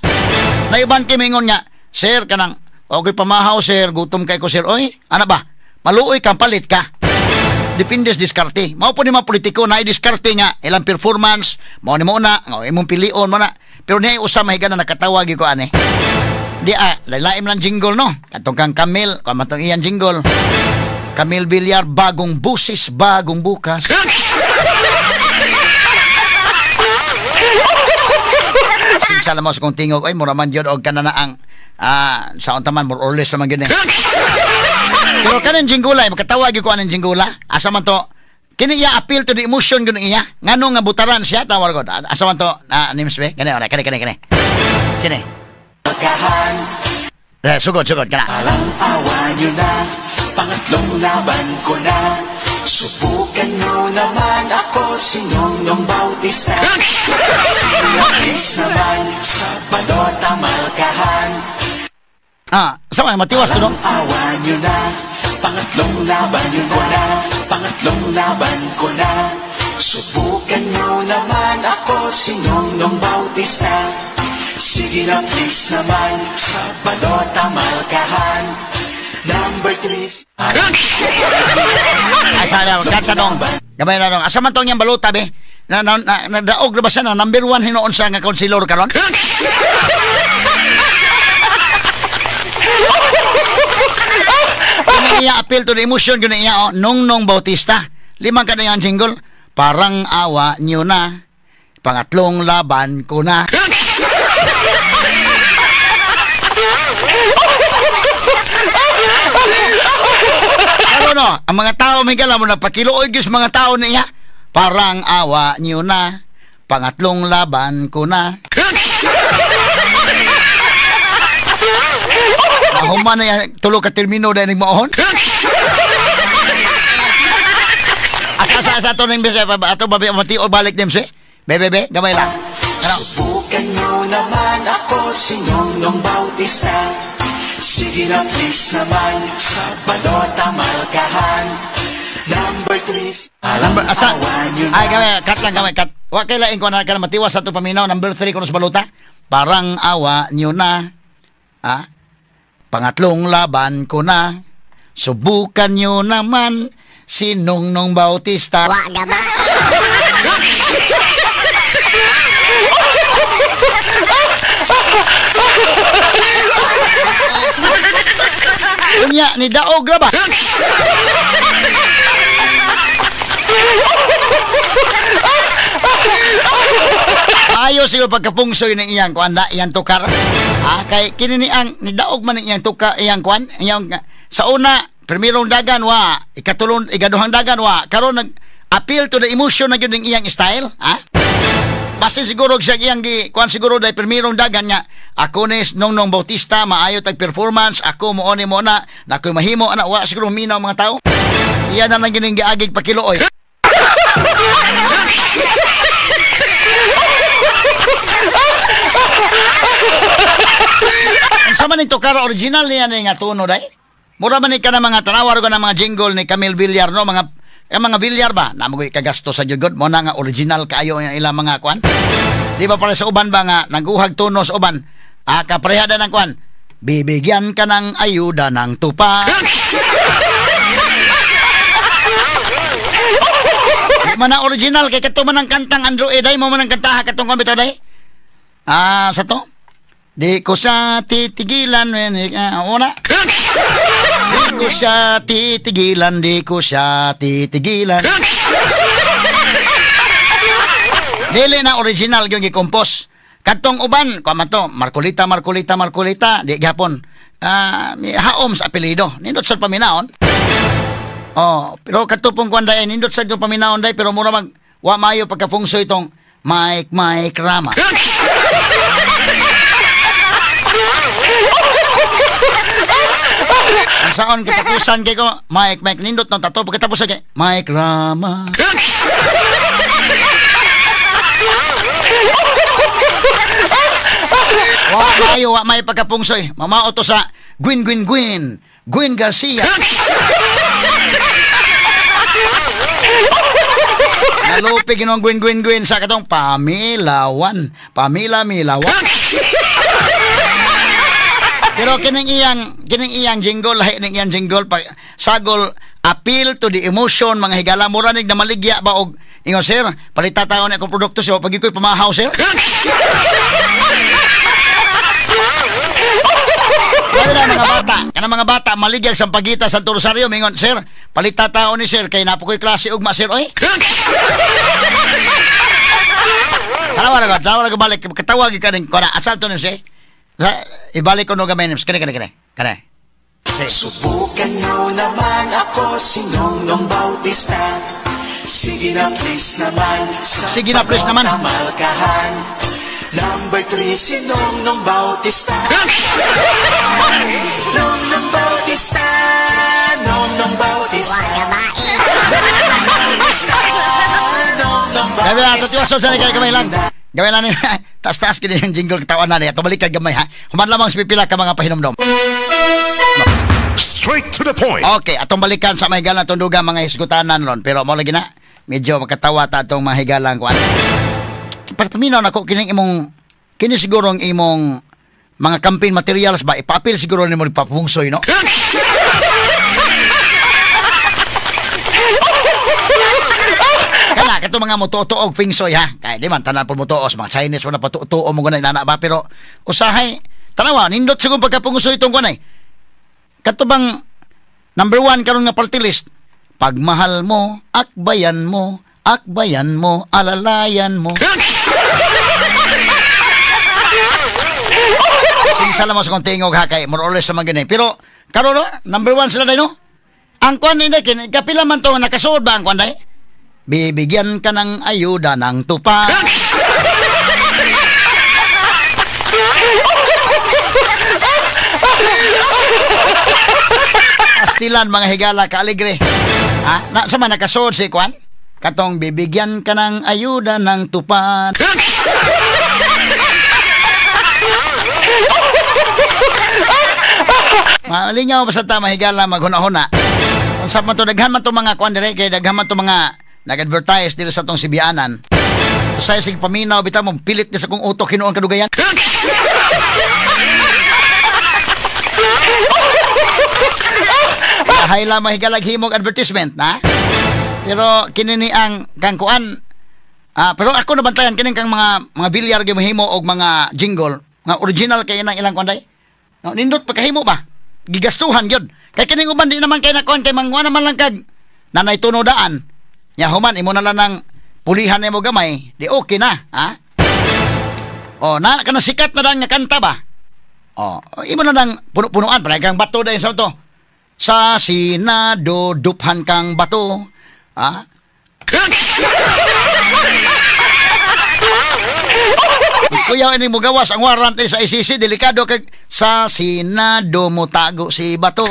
Naiban kay mingon nga, sir kanang okay pamahaw, sir, gutom kay ko, sir. Oy, ana ba? Maluoy kang palit ka. Depende sa diskarte. Mao po ni mga politiko na i-diskarte nga ilang performance, mao ni mo na, imong pilion mo na. Pero niya usa mahiga na nakatawag ko ani. Di lailaim lang jingle no. Katong kang Camille, kamatong iyan jingle. Camille Villar, bagong busis, bagong bukas. Sinsa lang mo sa kong tingog, ay mura man yun og kananaang sa untaman more or less naman gini. Pero kanin jinggula, makatawag ko anong jinggula. Asa man to, kini iya appeal to the emotion gano'n iya. Ngano nga butaran siya, tawag ko. Asa man to, names be? Kani. Kini. Sugod, kana. Alang awa nyo na, pangatlong laban ko na. Subukan nyo naman ako, si Nongnong Bautista. Sinakis naman sa balota malkahan. Sama matiwas to no? Awa nyo na, pangatlong laban ko na. Pangatlong laban ko na. Subukan nyo naman ako, si Nongnong Bautista. Sige na please naman, sa balota malkahan. Number 3. Kansa dong. Gamay na dong. Asa man tong yang balota be? Nadaog na ba siya na number 1 hinoon sa nga konsilor karon? Kini iya appeal to the emotion gud iya Nongnong Bautista. Limang ka na yung jingle. Parang awa niyo na. Pangatlong laban ko na. Ano no, ang mga tao may gala mo na pakiluoy gyud mga tao niya. Parang awa niyo na. Pangatlong laban ko na. Mahuman na yan, tulo ka termino dahil nagmaon. Asa to nang bisa ato babi mati o balik dem se. Bebe, gamay lang. Ano? Subukan nyo naman ako, si Nongnong Bautista. Sige na please naman, sa balota malkahan. Number 3. Number asa? Ay gamay, kat. Wa kay lain ko na kana matiwas sa to paminaw. Number 3 kuno sa balota. Parang awa niyo na. Pangatlong laban ko na. Subukan nyo naman si Nongnong Bautista. Wa gaba. Unya ni daog ra ba? Ayos siyo pagkapungsoy ng iyang kuan da iyang tukar. Kay kini ni ang nidaog man iyang tuka iyang kuan iyang sa una primerong dagan wa ikatulon igaduhang dagan wa karon nag appeal to the emotion na gyud ning iyang style, Basta siguro siya iyang gi kuan siguro dai primerong dagan nya ako ni Nongnong Bautista maayo tag performance ako mo ni mo na nakoy mahimo ana wa siguro minaw mga tao. Iya na lang gining giagig pakiluoy. Sa man ito kara original niya nga tuno day. Mura man ka na mga tanawar ko na mga jingle ni Camille Villar no mga Villar ba namoy kagasto sa jugod mo na nga original kaayo ang ilang mga kwan. Di ba para sa uban ba nga naguhag tuno sa uban. Kaprehada ng kwan. Bibigyan ka ng ayuda ng tupa. Di man na original kay kato man ang kantang Android ay mo man ang kantaha katong kon bitaw day. Sa to. Di ko siya titigilan una. Di ko siya titigilan, di ko siya titigilan. Dili na original yung i-compose. Katong uban, kama to, Marcolita, di gapon. Haom sa apelido. Nindot sa paminaon. Oh, pero katupong kuan day nindot sa itong paminaon day pero mura mag wa maayo pagka fungso itong Mike Rama. Ang saon katapusan kay ko Mike nindot no tato pagkatapos kay Mike Rama. Wa may pagkapungsoy. Mamao to sa Gwyn Garcia. Nalupi ginong Gwyn sa katong Pamila Milawan. Pero kining iyang jingle lahi ning iyang jingle sagol appeal to the emotion mga higala mura nig na maligya ba og ingon sir palita taon ni akong produkto so pag ikoy pamahaw sir. Mga bata maligya sa pagita sa Rosario mingon sir palita taon ni sir kay napo koy klase ugma sir oy. Tawag ka balik katawag ka ning kana asal to ni sir. Ibalik ko no gamay ni kana. Subukan nyo naman ako si Nongnong Bautista. Sige na please naman Malkahan. Number 3 si Nongnong Bautista. Nongnong Bautista. Gabi ato tiwaso sa kay gamay lang. Gamay lang ni taas-taas kini yung jingle katawan na niya. Tumalik ka gamay ha. Human lamang pipila ka mga pahinomdom. Straight to the point. Okay, atong balikan sa mahigalang tundugan mga hisgutanan ron. Pero mo lagi na, medyo makatawa ta atong mahigalang kuan. Paminaw nako kini sigurong imong mga campaign materials ba ipapil siguro nimo ipapungsoy no. Kana kato mga mototo og feng shui ha. Kay di man tanan pud motoos mga Chinese wala patutuo mo gunay nana ba pero usahay tanawa nindot siguro pagkapungsoy itong kunay. Kato bang number 1 karon nga party list. Pagmahal mo, akbayan mo, alalayan mo. Sinsala mo sa kong tingog ha kay more or less sa mga ganyan. Pero karon no, number 1 sila dayo no. Ang kuan ni kapila man to nakasuod ba ang kuan day? Bibigyan ka ng ayuda ng tupa. Astilan mga higala ka alegre. Ha? Sama nakasod si Kwan? Katong bibigyan ka ng ayuda ng tupad. Malingaw ba sa tama higala maghuna-huna? Kung sa man to daghan man to mga Kwan dire kay daghan man to mga nag-advertise dito sa tong Sibianan. Usay sig paminaw bitaw mo pilit ni sa kong utok hinuon kadugayan. Hay lang mahigalag himog advertisement na. Pero kinini ang kang kuan. Pero ako nabantayan kining kang mga bilyar gyud himo og mga jingle, nga original kay nang ilang kuan day. No, nindot pagkahimo ba? Gigastuhan gyud. Kay kining uban di naman kay nakuan kay mangwa naman lang kag nanay tunodaan. Nya human imo na lang ng pulihan nimo gamay, di okay na, ha? Oh, na kana sikat na lang nga kanta ba? Oh, imo na lang puno-punuan para kang bato dahil sa to. Sa Senado duphan kang bato. Ha? Kuya ini mo gawas ang warrant sa ICC delikado kag sa Senado mo tago si bato.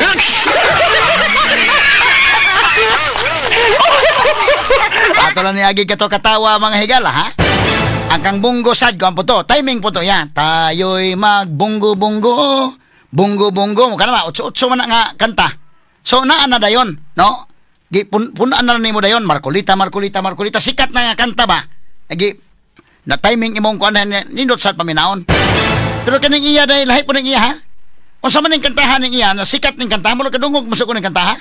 Ato lang niagi kato katawa mga higala ha. Ang kang bunggo sad ko ang puto. Timing po to yan. Tayo'y magbunggo-bunggo. Bunggo-bunggo. Kana ba? Utso-utso man nga kanta. So, naan na dayon. No? Punaan na nimo dayon. Marcolita. Sikat na nga kanta ba? Na timing imong kuan nindot sad paminaon. Pero kaning iya dahil lahi po ng iya ha? Kung sa man yung kantahan ng iya, na sikat ng kanta mo, kadungog mo sa kunang kanta ha?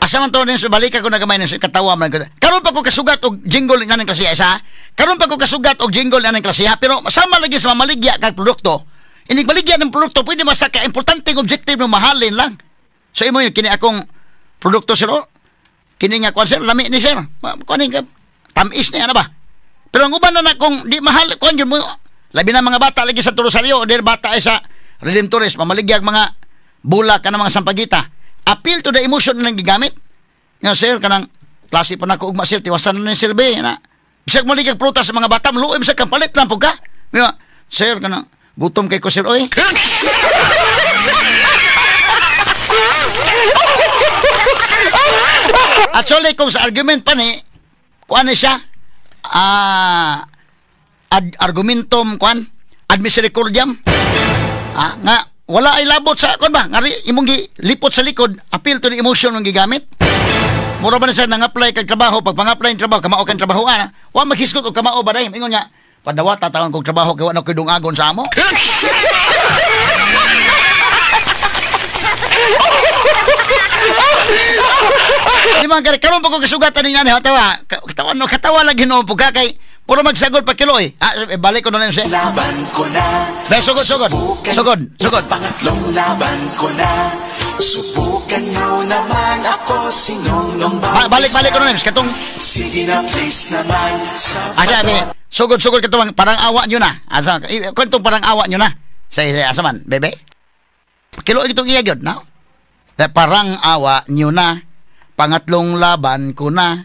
Asa man to rin sa balik ako nagamay ng katawa man. Karon pa ko kasugat og jingle nga ng klase isa. Karon pa ko kasugat og jingle nga ng klase ha. Pero sama lagi sa mamaligya kag produkto. Inig baligya ng produkto pwede masaka importante objective ng mahalin lang. So imo yung kini akong produkto sir. Kini nga kwan sir, lami ni sir. Kunin ka tamis niya na ba? Pero ang uban na kung di mahal kwan yun mo. Labi na mga bata lagi sa Rosario, dahil bata ay sa Redemptores, mamaligya mga bulak ka ng mga sampagita. appeal to the emotion na lang gigamit. Nga, sir, kanang klase pa na ko ugma, sir, tiwasan na ni Sir B, na. Bisag mo ligag prutas sa mga bata, maluoy, bisag kang palit lang po ka. Nga, sir, kanang gutom kay ko, sir, oy. Actually, kung sa argument pa ni, kuan na siya, argumentum, kuan, ad misericordiam, nga, wala ay labot sa, kuan ba, nga imong lipot sa likod, appeal to the emotion ng gigamit. Mura ba na siya nang-apply kag trabaho, pag pang-apply ng trabaho, kamao kang trabaho, wa maghisgot o kamao ba dahil, ingon niya, padawa, tatawan kong trabaho, kaya wala ko dungagon sa amo. Di man karon pa ko kasugatan ni ani tawa. Katawa lang Ginoo po ka kay puro magsagol pa kilo eh. Balik ko na lang siya. Laban ko na. Sugod. Pangatlong laban ko na. Subukan mo naman ako sinong balik ko na lang katong. Sige na please naman. Sabi, sugod katong parang awa nyo na. Asa kantong parang awa nyo na. Say asa man, bebe. Kilo itong iyagod, no? Parang awa nyo na, pangatlong laban ko na,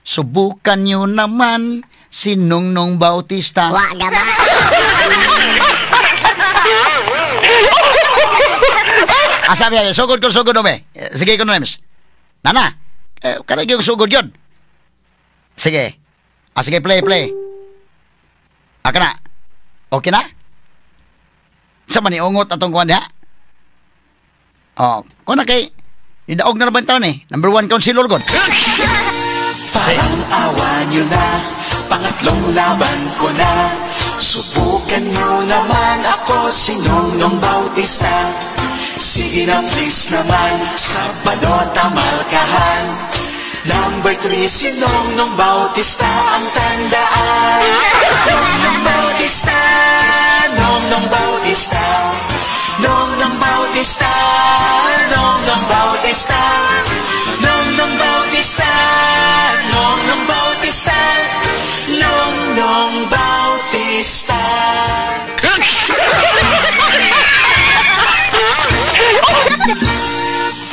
subukan nyo naman si Nongnong Bautista. Wag ba? Sabi, sugod no be. Sige ko no, Nemes. Nana, karag yung sugod yun. Sige. Sige, play. Aka na. Okay na? Sa maniungot atong kuwan diha? Kung na kay idaog na naman taon eh. Number 1 counselor god. Parang awa nyo na, pangatlong laban ko na. Subukan nyo naman ako si Nongnong Bautista. Sige na please naman, Sabado tamalkahan. Number 3 si Nongnong Bautista ang tandaan. Nongnong Bautista, Nongnong Bautista, Nongnong Bautista, Nongnong Bautista, Nongnong Bautista, Nongnong Bautista, Nongnong Bautista.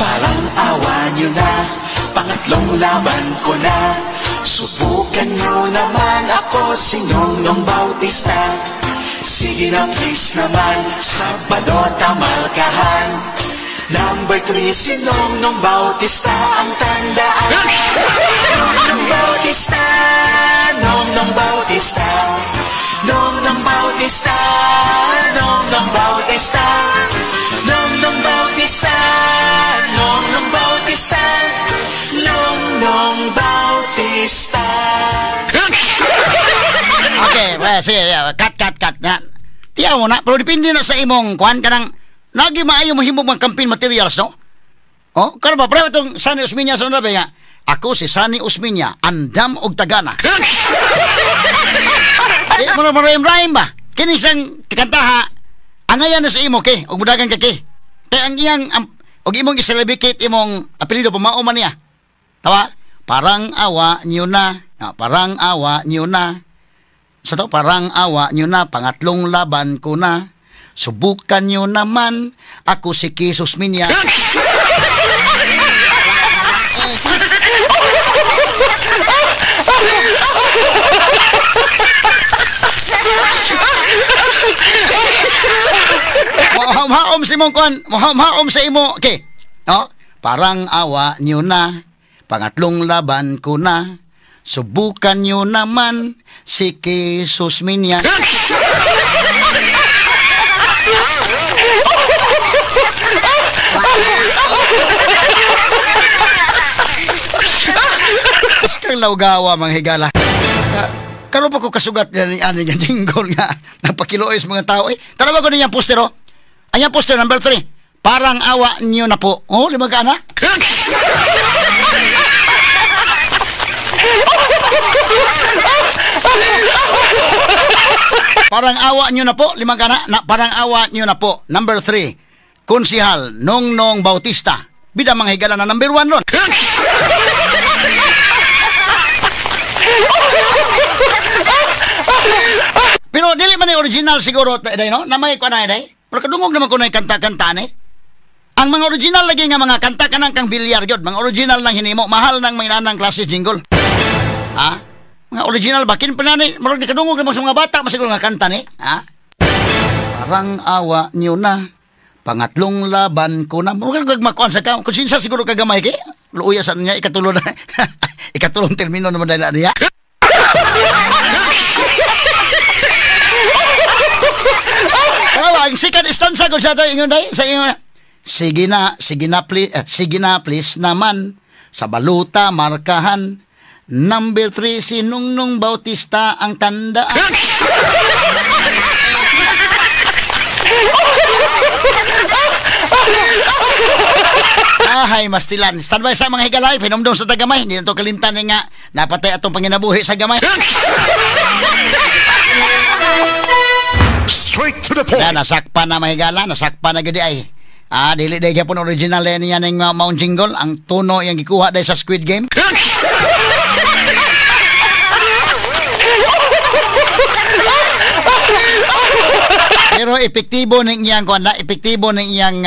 Parang awa nyo na, pangatlong laban ko na. Subukan nyo naman ako si Nongnong Bautista. Sige na please naman, Sabado tamalkahan. Number 3 si Nongnong Bautista ang tandaan. Nongnong Bautista, Nongnong Bautista, Nongnong Bautista, Nongnong Bautista, Nongnong Bautista, Nongnong Bautista, Nongnong Bautista. Okay, well, sige, cut. Tiyaw mo na, pero depende na sa imong kuhan ka ng nagi maayo mahimong mga campaign materials, no? Kano ba, pero itong Sunny Usminya sa nabi nga, ako si Sunny Usminya, andam og tagana. Mga marayim-rayim ba? Kini siyang kantaha, angayan na sa imo, og mudagan ka, Kaya ang iyang, og imong iselebikate imong apelido, pumauman niya. Tawa? Parang awa nyo na, parang awa nyo na. Sa to, parang awa nyo na, pangatlong laban ko na. Subukan nyo naman, ako si Jesus Minya. Mahaom si mong kon, mahaom sa imo. Okay, parang awa nyo na, pangatlong laban ko na. Subukan nyo naman si Jesus Minya. Kang laugawa mga higala. Karon pa ko kasugat ni ani nga jingle nga nagpakilois mga tao. Tara ba ko niyang poster oh. Ayan poster number 3. Parang awa niyo na po. Lima ka na. Parang awa nyo na po, limang kana, parang awa nyo na po. Number 3, Konsihal Nongnong Bautista. Bida mga higala na number 1 ron. Pero dili man ni original siguro, day, no? Namay ko na, day. Pero kadungog naman ko na kanta-kanta, Ang mga original lagi nga mga kanta kanang kang bilyar gyud, mga original nang hinimo, mahal nang may nanang klase jingle. Ha? Mga original bakin panani, murag kadungog mo sa mga bata masiguro nga kanta ni, ha? Parang awa niyo na. Pangatlong laban ko na. Murag gagmakuan sa kung sinsa siguro kagamay kay luuya sa niya ikatulo na. Ikatulong termino naman na niya. Ang second stanza ko siya to ingon day sa ingon. Sige na please naman sa baluta markahan. Number 3 si Nungnung Bautista ang tandaan. Ahay, mastilan. Standby sa mga higalay, pinumdum sa tagamay. Hindi na ito kalimtan nga napatay atong panginabuhi sa gamay. Straight to the point. Nasakpan na mahigala, nasakpan na gadi ay. Dili day gyapon original niya ning Mount Jingle, ang tono yang gikuha day sa Squid Game. Pero epektibo ning iyang kuanda, epektibo ning iyang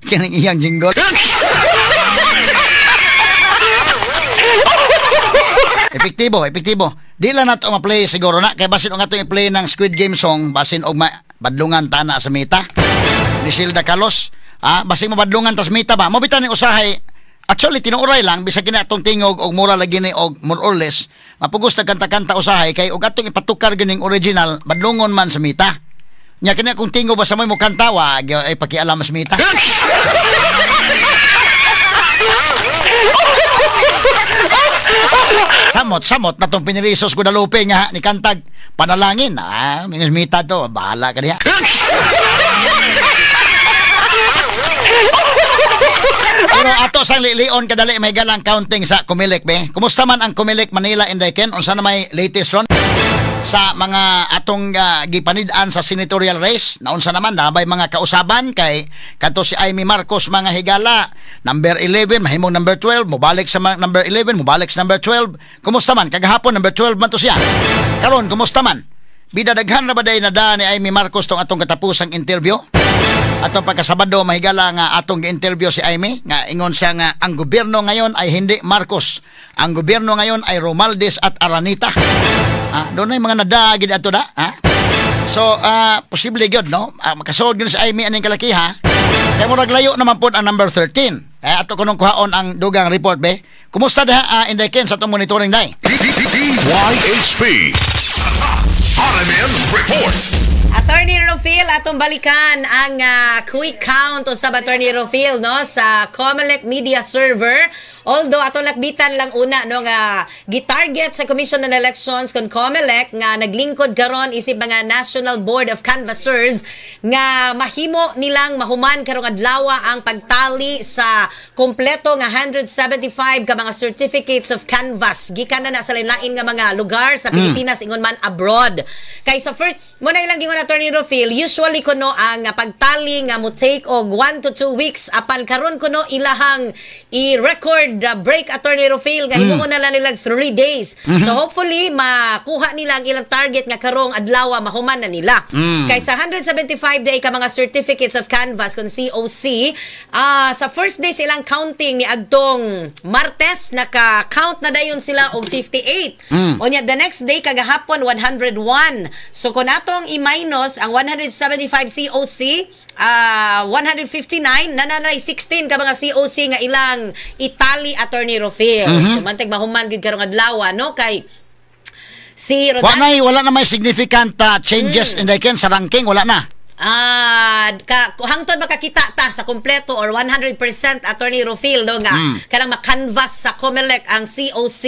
kining iyang jingle. Epektibo. Di lang nato ma-play siguro na kay basin og ato i-play ng Squid Game song basin og badlungan tana sa mita. Ni Silda Carlos, basin mo badlungan tas mita ba? Mo bitan ni usahay. Actually tinuuray lang bisag kini atong tingog og mura lagi ni og more or less mapugos ta kanta-kanta usahay kay og atong ipatukar gining original badlungon man sa mita. Nya kini kung tingog ba sa may mo kanta wa ay pakialam sa mita. Samot na tong pinilisos ko dalupe nga ni kantag panalangin. Minus mita to, bahala ka diha. Pero ato sang lilion kadali may galang counting sa Comelec be. Kumusta man ang Comelec Manila Inday Ken? Unsa na may latest ron sa mga atong gipanid-an sa senatorial race? Naunsa naman nabay mga kausaban kay kadto si Amy Marcos mga higala. Number 11 mahimong number 12, mobalik sa number 11, mobalik sa number 12. Kumusta man kagahapon number 12 man to siya. Karon kumusta man? Bidadaghan na ba day nada ni Amy Marcos tong atong katapusang interview? Atong pagkasabado mahigala nga atong gi-interview si Amy nga ingon siya nga ang gobyerno ngayon ay hindi Marcos. Ang gobyerno ngayon ay Romualdez at Aranita. Doon ay mga nadagid ato da. So, posible gyud no? Makasod gyud si Amy aning kalakiha. Kaya murag layo naman po ang number 13. Ato kunong kuhaon ang dugang report be. Kumusta da Inday Ken sa atong monitoring day? DYHP RMN Report. Attorney Rofil, atong balikan ang quick count sa Attorney Rofil no sa Comelec media server. Although atong lakbitan lang una no nga gitarget sa Commission on Elections kon Comelec nga naglingkod karon isip mga National Board of Canvassers nga mahimo nilang mahuman karong adlaw ang pagtali sa kompleto nga 175 ka mga certificates of canvass gikan na sa lain-lain nga mga lugar sa Pilipinas ingon man abroad. Kay sa first mo na ilang gingon Attorney Rofil, usually kuno ang pagtali nga mo take og 1 to 2 weeks apan karon kuno ilahang i-record break Attorney Rofil nga himuon na lang nilang 3 days. So hopefully makuha nila ang ilang target nga karong adlaw mahuman na nila. Kay sa 175 day ka mga certificates of canvass kon COC, sa first day silang counting ni adtong Martes naka-count na dayon sila og 58. Unya the next day kagahapon 101. So kung atong i-minus ang 175 COC, 159 nananay 16 ka mga COC nga ilang itali Attorney Rofil. So manteg mahuman gid karong adlaw no kay si Rodan wala na may significant changes Inday Ken sa ranking, wala na. Hangtod makakita ta sa kompleto or 100% Attorney Rofil no nga kanang makanvas sa Comelec ang COC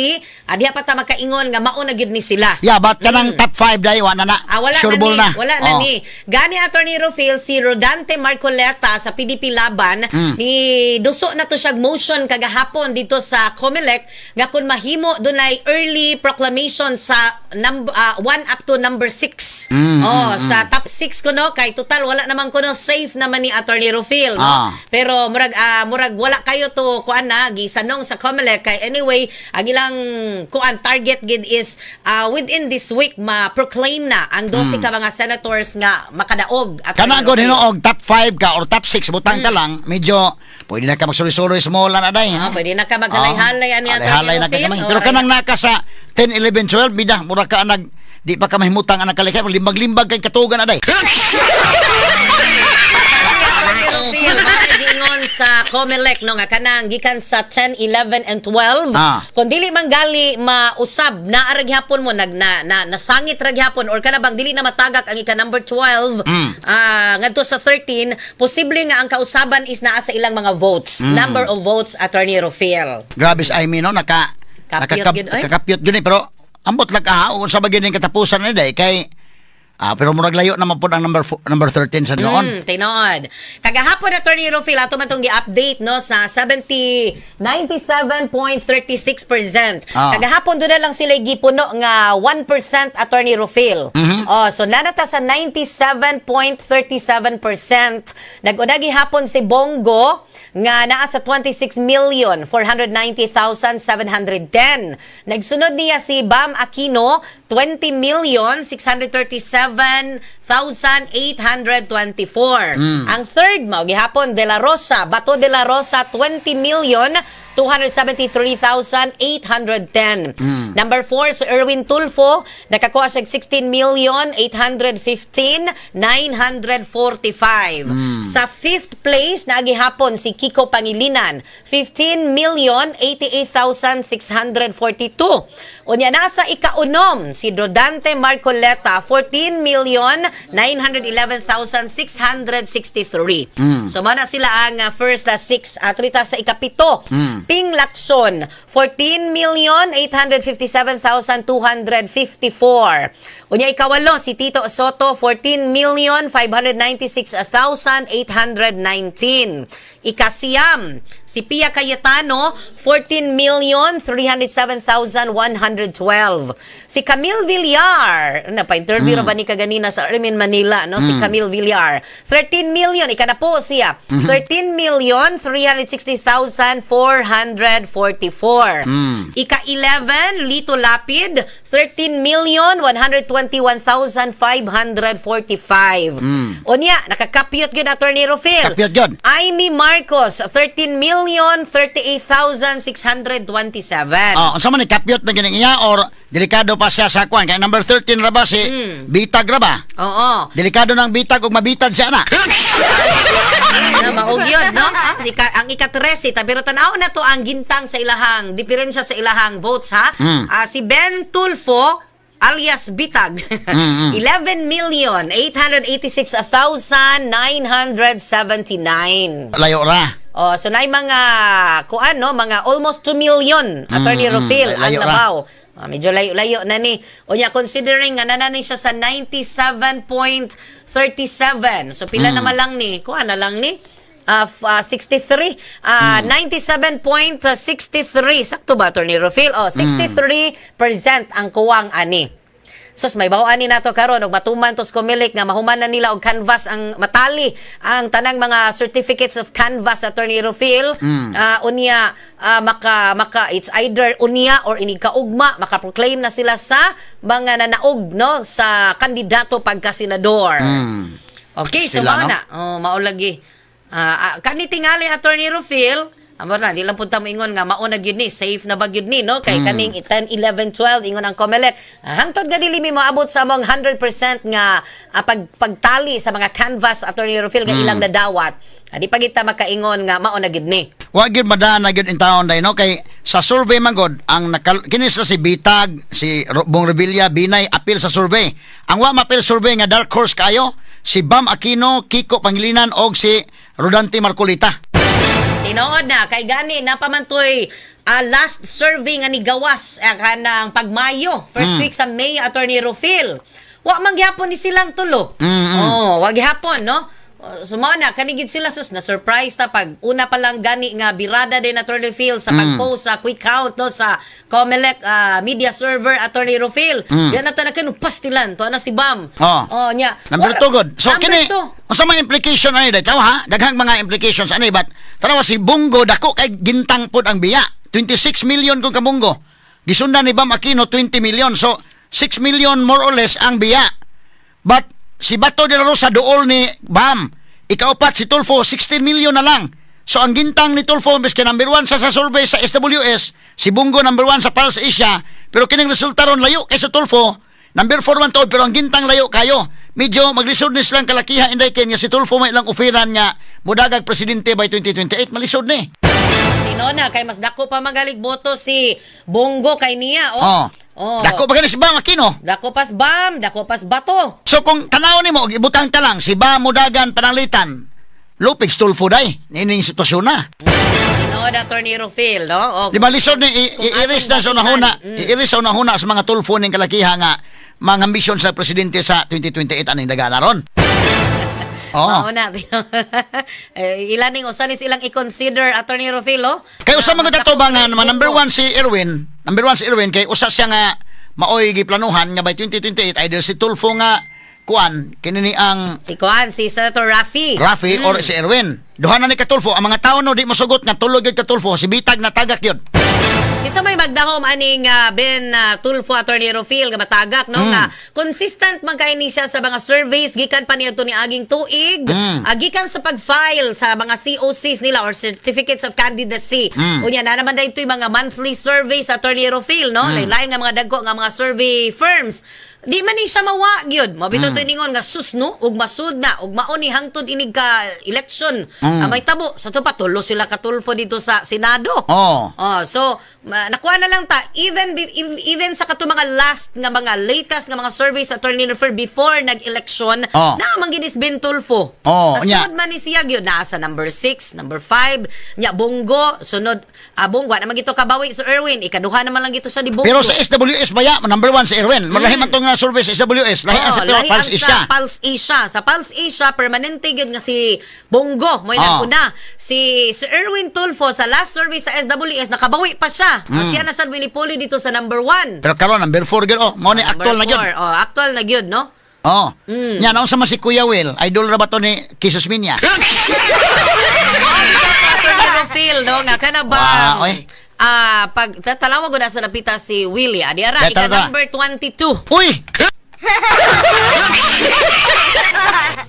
diha pa ta makaingon nga mao na gyud ni sila. Yeah, but kanang top 5 day wala na. Wala na ni. Gani Attorney Rofil si Rodante Marcoleta sa PDP Laban ni duso na to siya motion kagahapon dito sa Comelec nga kun mahimo dunay early proclamation sa 1 up to number 6. Sa top 6 kuno kay total wala naman kuno safe naman ni Attorney Rufil, no? Pero murag wala kayo to kuan na gisanong sa COMELEC kay anyway ag ilang kuan target gid is within this week ma-proclaim na ang 12 ka mga senators nga makadaog. Kanagon hinuog top 5 ka or top 6 butang ka lang, medyo pwede na ka magsuloy-suloy sa molan aday. Pwede na ka maghalay-halay ani Attorney Rufil. Pero kanang naka sa 10, 11, 12 bida mura ka di pa ka mahimutang anak kalikay limbag-limbag kay katugan aday. Giingon sa COMELEC no nga kanang gikan sa 10, 11 and 12 kung dili man gali mausab na arag hapon mo nasangit rag hapon or kana bang dili na matagak ang ika number 12 ngadto sa 13 posible nga ang kausaban is naa sa ilang mga votes number of votes Attorney Rufil. Grabe sa I mean no nakakapyot gyud pero ambot lag kung sa bagay ning katapusan ni day kay pero murag layo naman po ang number 13 sa noon. Tinood. Kagahapon Attorney Rufil ato man tong gi-update no sa 97.36%. Kagahapon doon na lang sila gipuno nga 1% Attorney Rufil. So nanata sa 97.37%. Nag-unagi hapon si Bongo nga naa sa 26,490,710. Nagsunod niya si Bam Aquino 20,637,824. Ang third mo gihapon De La Rosa, Bato De La Rosa 20,273,810. Number 4 si Erwin Tulfo nakakuha sa 16,815,945. Sa 5th place na gihapon si Kiko Pangilinan 15,088,642. Unya nasa ikaunom si Dodante Marcoleta 14,911,663. So mana sila ang first 6 atleta sa ikapito. Ping Lacson 14,857,254. Unya ikawalo si Tito Soto 14,596,819. Ikasiyam si Pia Cayetano 14,307,112. Si Camille Villar pa-interview ra ba ni kaganina sa Armin Manila no si Camille Villar 13 million ika na po siya 13,360,444. Ika-11 Lito Lapid 13,121,545. Unya nakakapyot gyud Attorney Rufil. Kapyot gyud. Amy Marcos 13,038,627. Unsa man ni kapyot na gini iya or delikado pa siya sa kwan kay number 13 ra ba si Bitag ra ba? Oo. Delikado ng bitag ug mabitag siya na. Maog yun, no? Ang ika-13 pero tanaw na to ang gintang sa ilahang diferensya sa ilahang votes ha. Si Ben Tulfo alias Bitag 11,886,979. Layo ra. So na mga kuan no, mga almost 2 million Attorney Rufil ang nabaw. Medyo layo-layo na ni. Unya considering nga nanani siya sa 97.37. So pila naman lang ni? Kuan na lang ni? 63. 97.63. Sakto ba Attorney Rufil? 63% ang kuwang ani. Sus may bawaan ni nato karon og matuman tos COMELEC nga mahuman na nila og canvas ang matali ang tanang mga certificates of canvas Attorney Rufil. Unya maka it's either unya or ini kaugma maka-proclaim na sila sa mga nanaog no sa kandidato pagka senador. Okay, so mao na. Mao lagi. Kani tingali Attorney Rufil. Amor na, di lang punta mo ingon nga mauna gyud ni, safe na ba gyud ni, no? Kay kaning 10, 11, 12 ingon ang COMELEC. Hangtod nga dili mi moabot sa among 100% nga pagtali sa mga canvas Attorney Rufil nga ilang nadawat. Di pa kita makaingon nga mauna gyud ni. Wa gyud madana gyud in taon day no kay sa survey man god ang kinis si Bitag, si Bong Revilla, Binay apil sa survey. Ang wa mapil survey nga dark horse kayo si Bam Aquino, Kiko Pangilinan og si Rodante Marcolita. Tinood na kay gani napamantoy last survey nga ni gawas kanang pagmayo first week sa May Attorney Rufil. Wa man gyapon ni silang tulo. Wa gyapon no. Sumao na kanigid sila sus na surprise ta pag una pa lang gani nga birada din Attorney Phil sa pag-post sa quick count no sa Comelec media server Attorney Rofil. Diyan na tanang pastilan to na si Bam. Oh nya. Number 2 good. So Number kini two. unsa may implication ani dayto ha? Daghang mga implications ani but tanawa si Bongo dako kay gintang pud ang biya. 26 million kung kabunggo. Gisundan ni Bam Aquino 20 million. So 6 million more or less ang biya. But si Bato de la Rosa dool ni Bam. Ikaupat si Tulfo 16 million na lang. So ang gintang ni Tulfo miski number 1 sa survey sa SWS, si Bongo number 1 sa Pulse Asia, pero kining resulta ron layo kay sa Tulfo. Number 4 man to pero ang gintang layo kayo. Medyo maglisod ni silang kalakiha inday ken nga si Tulfo may ilang oferan nga mudagag presidente by 2028 malisod ni. Tino na kay mas dako pa magalig boto si Bongo kay niya Dako ba gani si Bam Aquino? Dako pas Bam, dako pas Bato. So kung tanaw nimo ibutang ta lang si Bam mudagan pananglitan. Lupig Tulfo day. Nining sitwasyon na. Tinood Attorney Rofil, no? Di ba lisod ni i-iris na sa unahuna, i-iris sa unahuna sa mga Tulfo ning kalakiha nga mga ambisyon sa presidente sa 2028 aning dagana ron. Mauna. Ilaning usanis ilang i-consider Attorney Rofil, Kay usa man to ba nga number 1 si Erwin. Number 1 si Erwin kay usa siya nga maoy giplanuhan nga by 2028 either si Tulfo nga kuan kini ang si Senator Raffy or si Erwin. Duha na ni Katulfo ang mga tawo no di mosugot nga tulog gyud Katulfo si bitag na tagak yun. Isa may magdahom aning Ben Tulfo Attorney Rofil nga matagak no nga consistent man kay ni siya sa mga surveys gikan pa niadto ni aging tuig gikan sa pag-file sa mga COCs nila or certificates of candidacy. Unya na naman daytoy mga monthly surveys Attorney Rofil no lain nga mga dagko nga mga survey firms. Di man ni siya mawa gyud. Mabito to ningon nga sus no ug masud na ug mao ni hangtod inig ka election. May tabo sa to patulo sila Katulfo dito sa Senado. So nakuha na lang ta even sa kato mga last nga mga latest nga mga surveys Attorney Refer before nag-election na man ginis Ben Tulfo. Sunod man ni siya gyud naa sa number 6, number 5, nya Bongo sunod Bongo na man gito kabawi sa Erwin ikaduha naman lang gito sa di Bongo. Pero sa SWS baya number 1 si Erwin. Malahi man to nga survey sa SWS, lahi ang sa Pulse Asia. Sa Pulse Asia permanente gyud nga si Bongo mo ina una. Si Erwin Tulfo sa last survey sa SWS nakabawi pa siya. Siya na sad minipuli dito sa number 1. Pero karon number 4 gyud mo ni actual na gyud. Actual na gyud no. Nya naon sa si Kuya Will, idol ra ba to ni Kisus Minya? Feel no nga kana ba pag tatalawa ko na sa napita si Willie adiara number 22. Uy!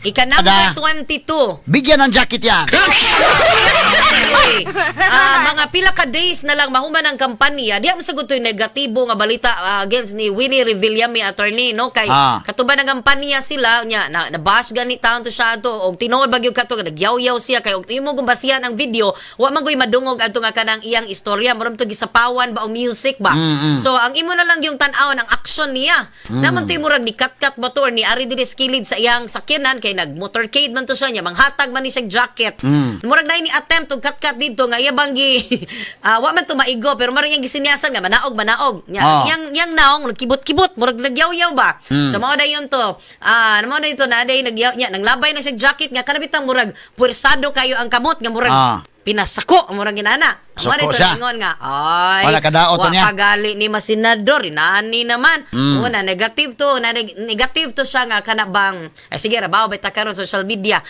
Ika number 22. Bigyan ng jacket yan. Mga pila ka days na lang mahuman ang kampanya. Di ang sagot to'y negatibo nga balita against ni Winnie Revillame attorney no kay katuban ng kampanya sila nya na bash gani taon to siya to og tinuod bagyo kato nagyaw-yaw siya kay og imo gumbasihan ang video wa man goy madungog adto nga kanang iyang istorya moram to gisapawan ba o music ba. So ang imo na lang yung tan-aw ang action niya. Naman to'y murag ni kat-kat ba to or ni ari diri skilled sa iyang sakyanan kay nag motorcade man to siya nya manghatag man ni siya jacket. Murag na ni attempt og kat-kat dito nga iya banggi wa man to maigo pero mari yang gisinyasan nga manaog nya yang naong kibot-kibot murag nagyaw-yaw ba. So mao dayon to mao dayon to na day nagyaw nya nanglabay na siya jacket nga kanabitang murag puwersado kayo ang kamot nga murag pinasako murag ginana. Mari to ingon nga ay wala kadaot niya. Pagali ni masenador inani naman. Una negative to siya nga kanabang sige ra bawo beta karon social media.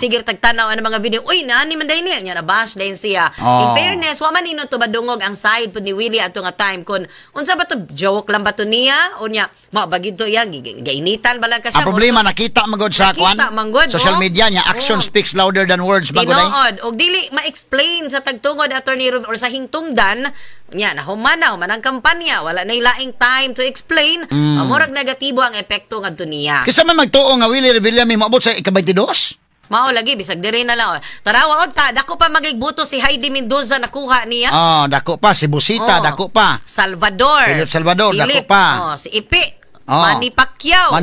Sige tagtanaw ang mga video. Uy nani man day niya nya na bash din siya. In fairness wa man ino to madungog ang side pud ni Willie ato nga time kun unsa ba to joke lang ba to niya unya mao bagid to yang gainitan ba lang ka siya. Ang problema nakita magod sa kwan social media niya action speaks louder than words bago day. Og dili ma-explain sa tagtungod attorney or sa hingtungdan nya nahuman ang kampanya wala na ilaing time to explain murag negatibo ang epekto ngadto niya. Kisa man magtuo nga Willie Revillame moabot sa ika-22. Mao lagi bisag diri na lang. Tarawa ta dako pa magigbuto si Heidi Mendoza nakuha niya. Dako pa si Busita, dako pa. Philip Salvador, dako pa. Si Ipi. Manny Pacquiao.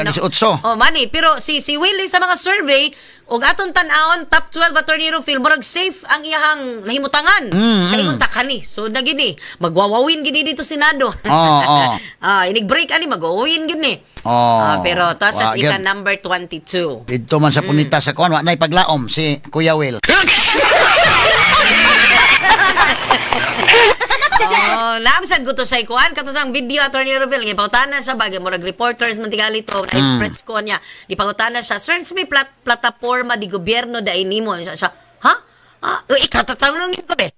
Si Utso. Manny pero si Willie sa mga survey ug aton tan-aon top 12 Attorney Rufil murag safe ang iyahang nahimutangan. Kaingon ta kani. So na gini, magwawawin gini dito Senado. Inig-break ani magwawin gini. Pero to sa ika number 22. Dito man sa punita sa kuan wa nay paglaom si Kuya Will. Naamsad ko to sa ikuan kato sang video Attorney Rufil nga pangutana siya bagay murag reporters man tigali to press ko niya di pangutana siya sir sa may plataporma di gobyerno dai nimo siya ha ikatatanungin ko be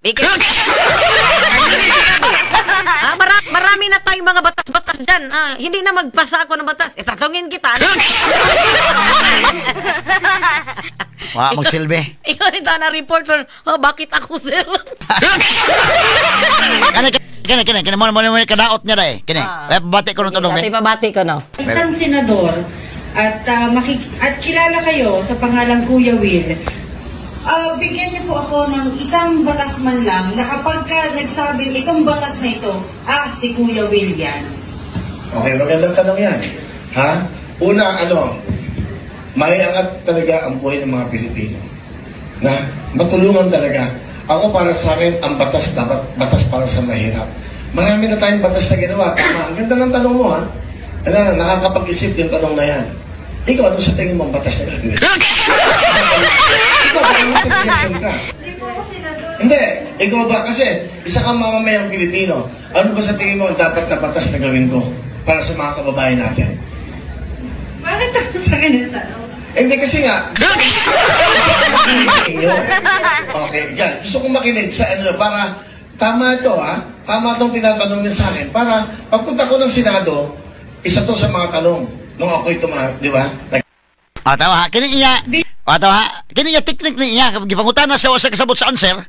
marami na tayong mga batas-batas dyan hindi na magpasa ako ng batas itatungin kita magsilbi ikaw nito na reporter bakit ako sir Kini mo kadaot niya dai. Kini. Pabati ko no tanong. Pabati ko no. Isang senador at kilala kayo sa pangalang Kuya Will. Bigyan niyo po ako ng isang batas man lang na kapag nagsabi itong batas na ito, si Kuya Will yan. Okay, magandang tanong yan. Ha? Una, may angat talaga ang buhay ng mga Pilipino. Na matulungan talaga. Ako para sa akin, ang batas dapat batas para sa mahirap. Marami na tayong batas na ginawa. Tama. Ang ganda ng tanong mo, ha? Nakakapag-isip yung tanong na yan. Ikaw, ano sa tingin mo ang batas na gagawin? Ikaw, baka nasa election ka. Hindi. Ikaw ba? Kasi isa kang mamamayang Pilipino. Ano ba sa tingin mo ang dapat na batas na gawin ko para sa mga kababayan natin? Bakit ako sa akin ang tanong? Hindi kasi nga, makinig sa inyo. Okay, yan. Gusto kong makinig sa para, tama ito tama itong tinatanong niya sa akin. Para, pagpunta ko ng Senado, isa to sa mga tanong. Nung ako'y di ba? Tawa ha, kini iya, kini iya teknik ni iya, gipangutana sa kasabot sa answer,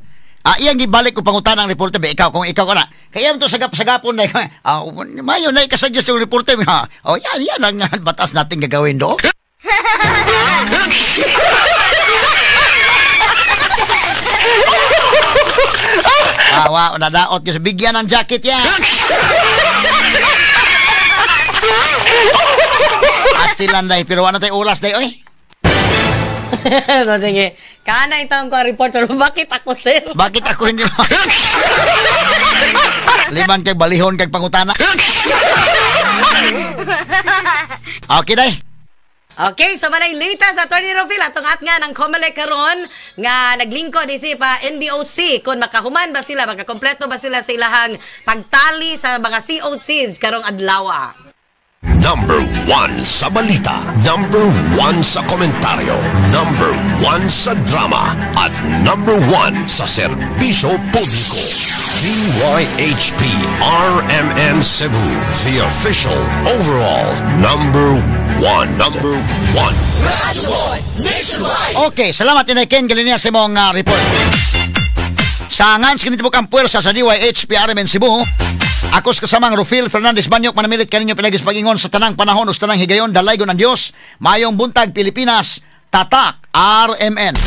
iyang gibalik ko pangutana ang reporter, ikaw, kung ikaw ka na. Kaya ito sagapon na, mayo na ikasuggest yung reporter, yan ang batas natin gagawin do. Nadaot ko sa bigyan ng jacket yan. Astilan dahi, pero ano tayo ulas dahi, oy? So, sige. Kana itong ko reporter, bakit ako, sir? Bakit ako hindi mo? Liman kay balihon kay pangutana. Okay, dahi. Okay, so manay latest Attorney Rufil atong nga ng COMELEC karon nga naglingkod isip pa NBOC kung makahuman ba sila, makakompleto ba sila sa ilahang pagtali sa mga COCs karong adlaw. Number 1 sa balita, number 1 sa komentaryo, number 1 sa drama, at number 1 sa serbisyo publiko. DYHP RMN Cebu, the official overall number 1. Number 1. Okay, salamat inay Ken Galinia sa mong report. Sa ngans kinitibok ang puwersa sa DYHP RMN Cebu, akos kasamang Rufil Fernandez Banyok manamilit kaninyo pinagis pag-ingon sa tanang panahon o sa tanang higayon dalaygon ng Diyos mayong buntag Pilipinas tatak RMN.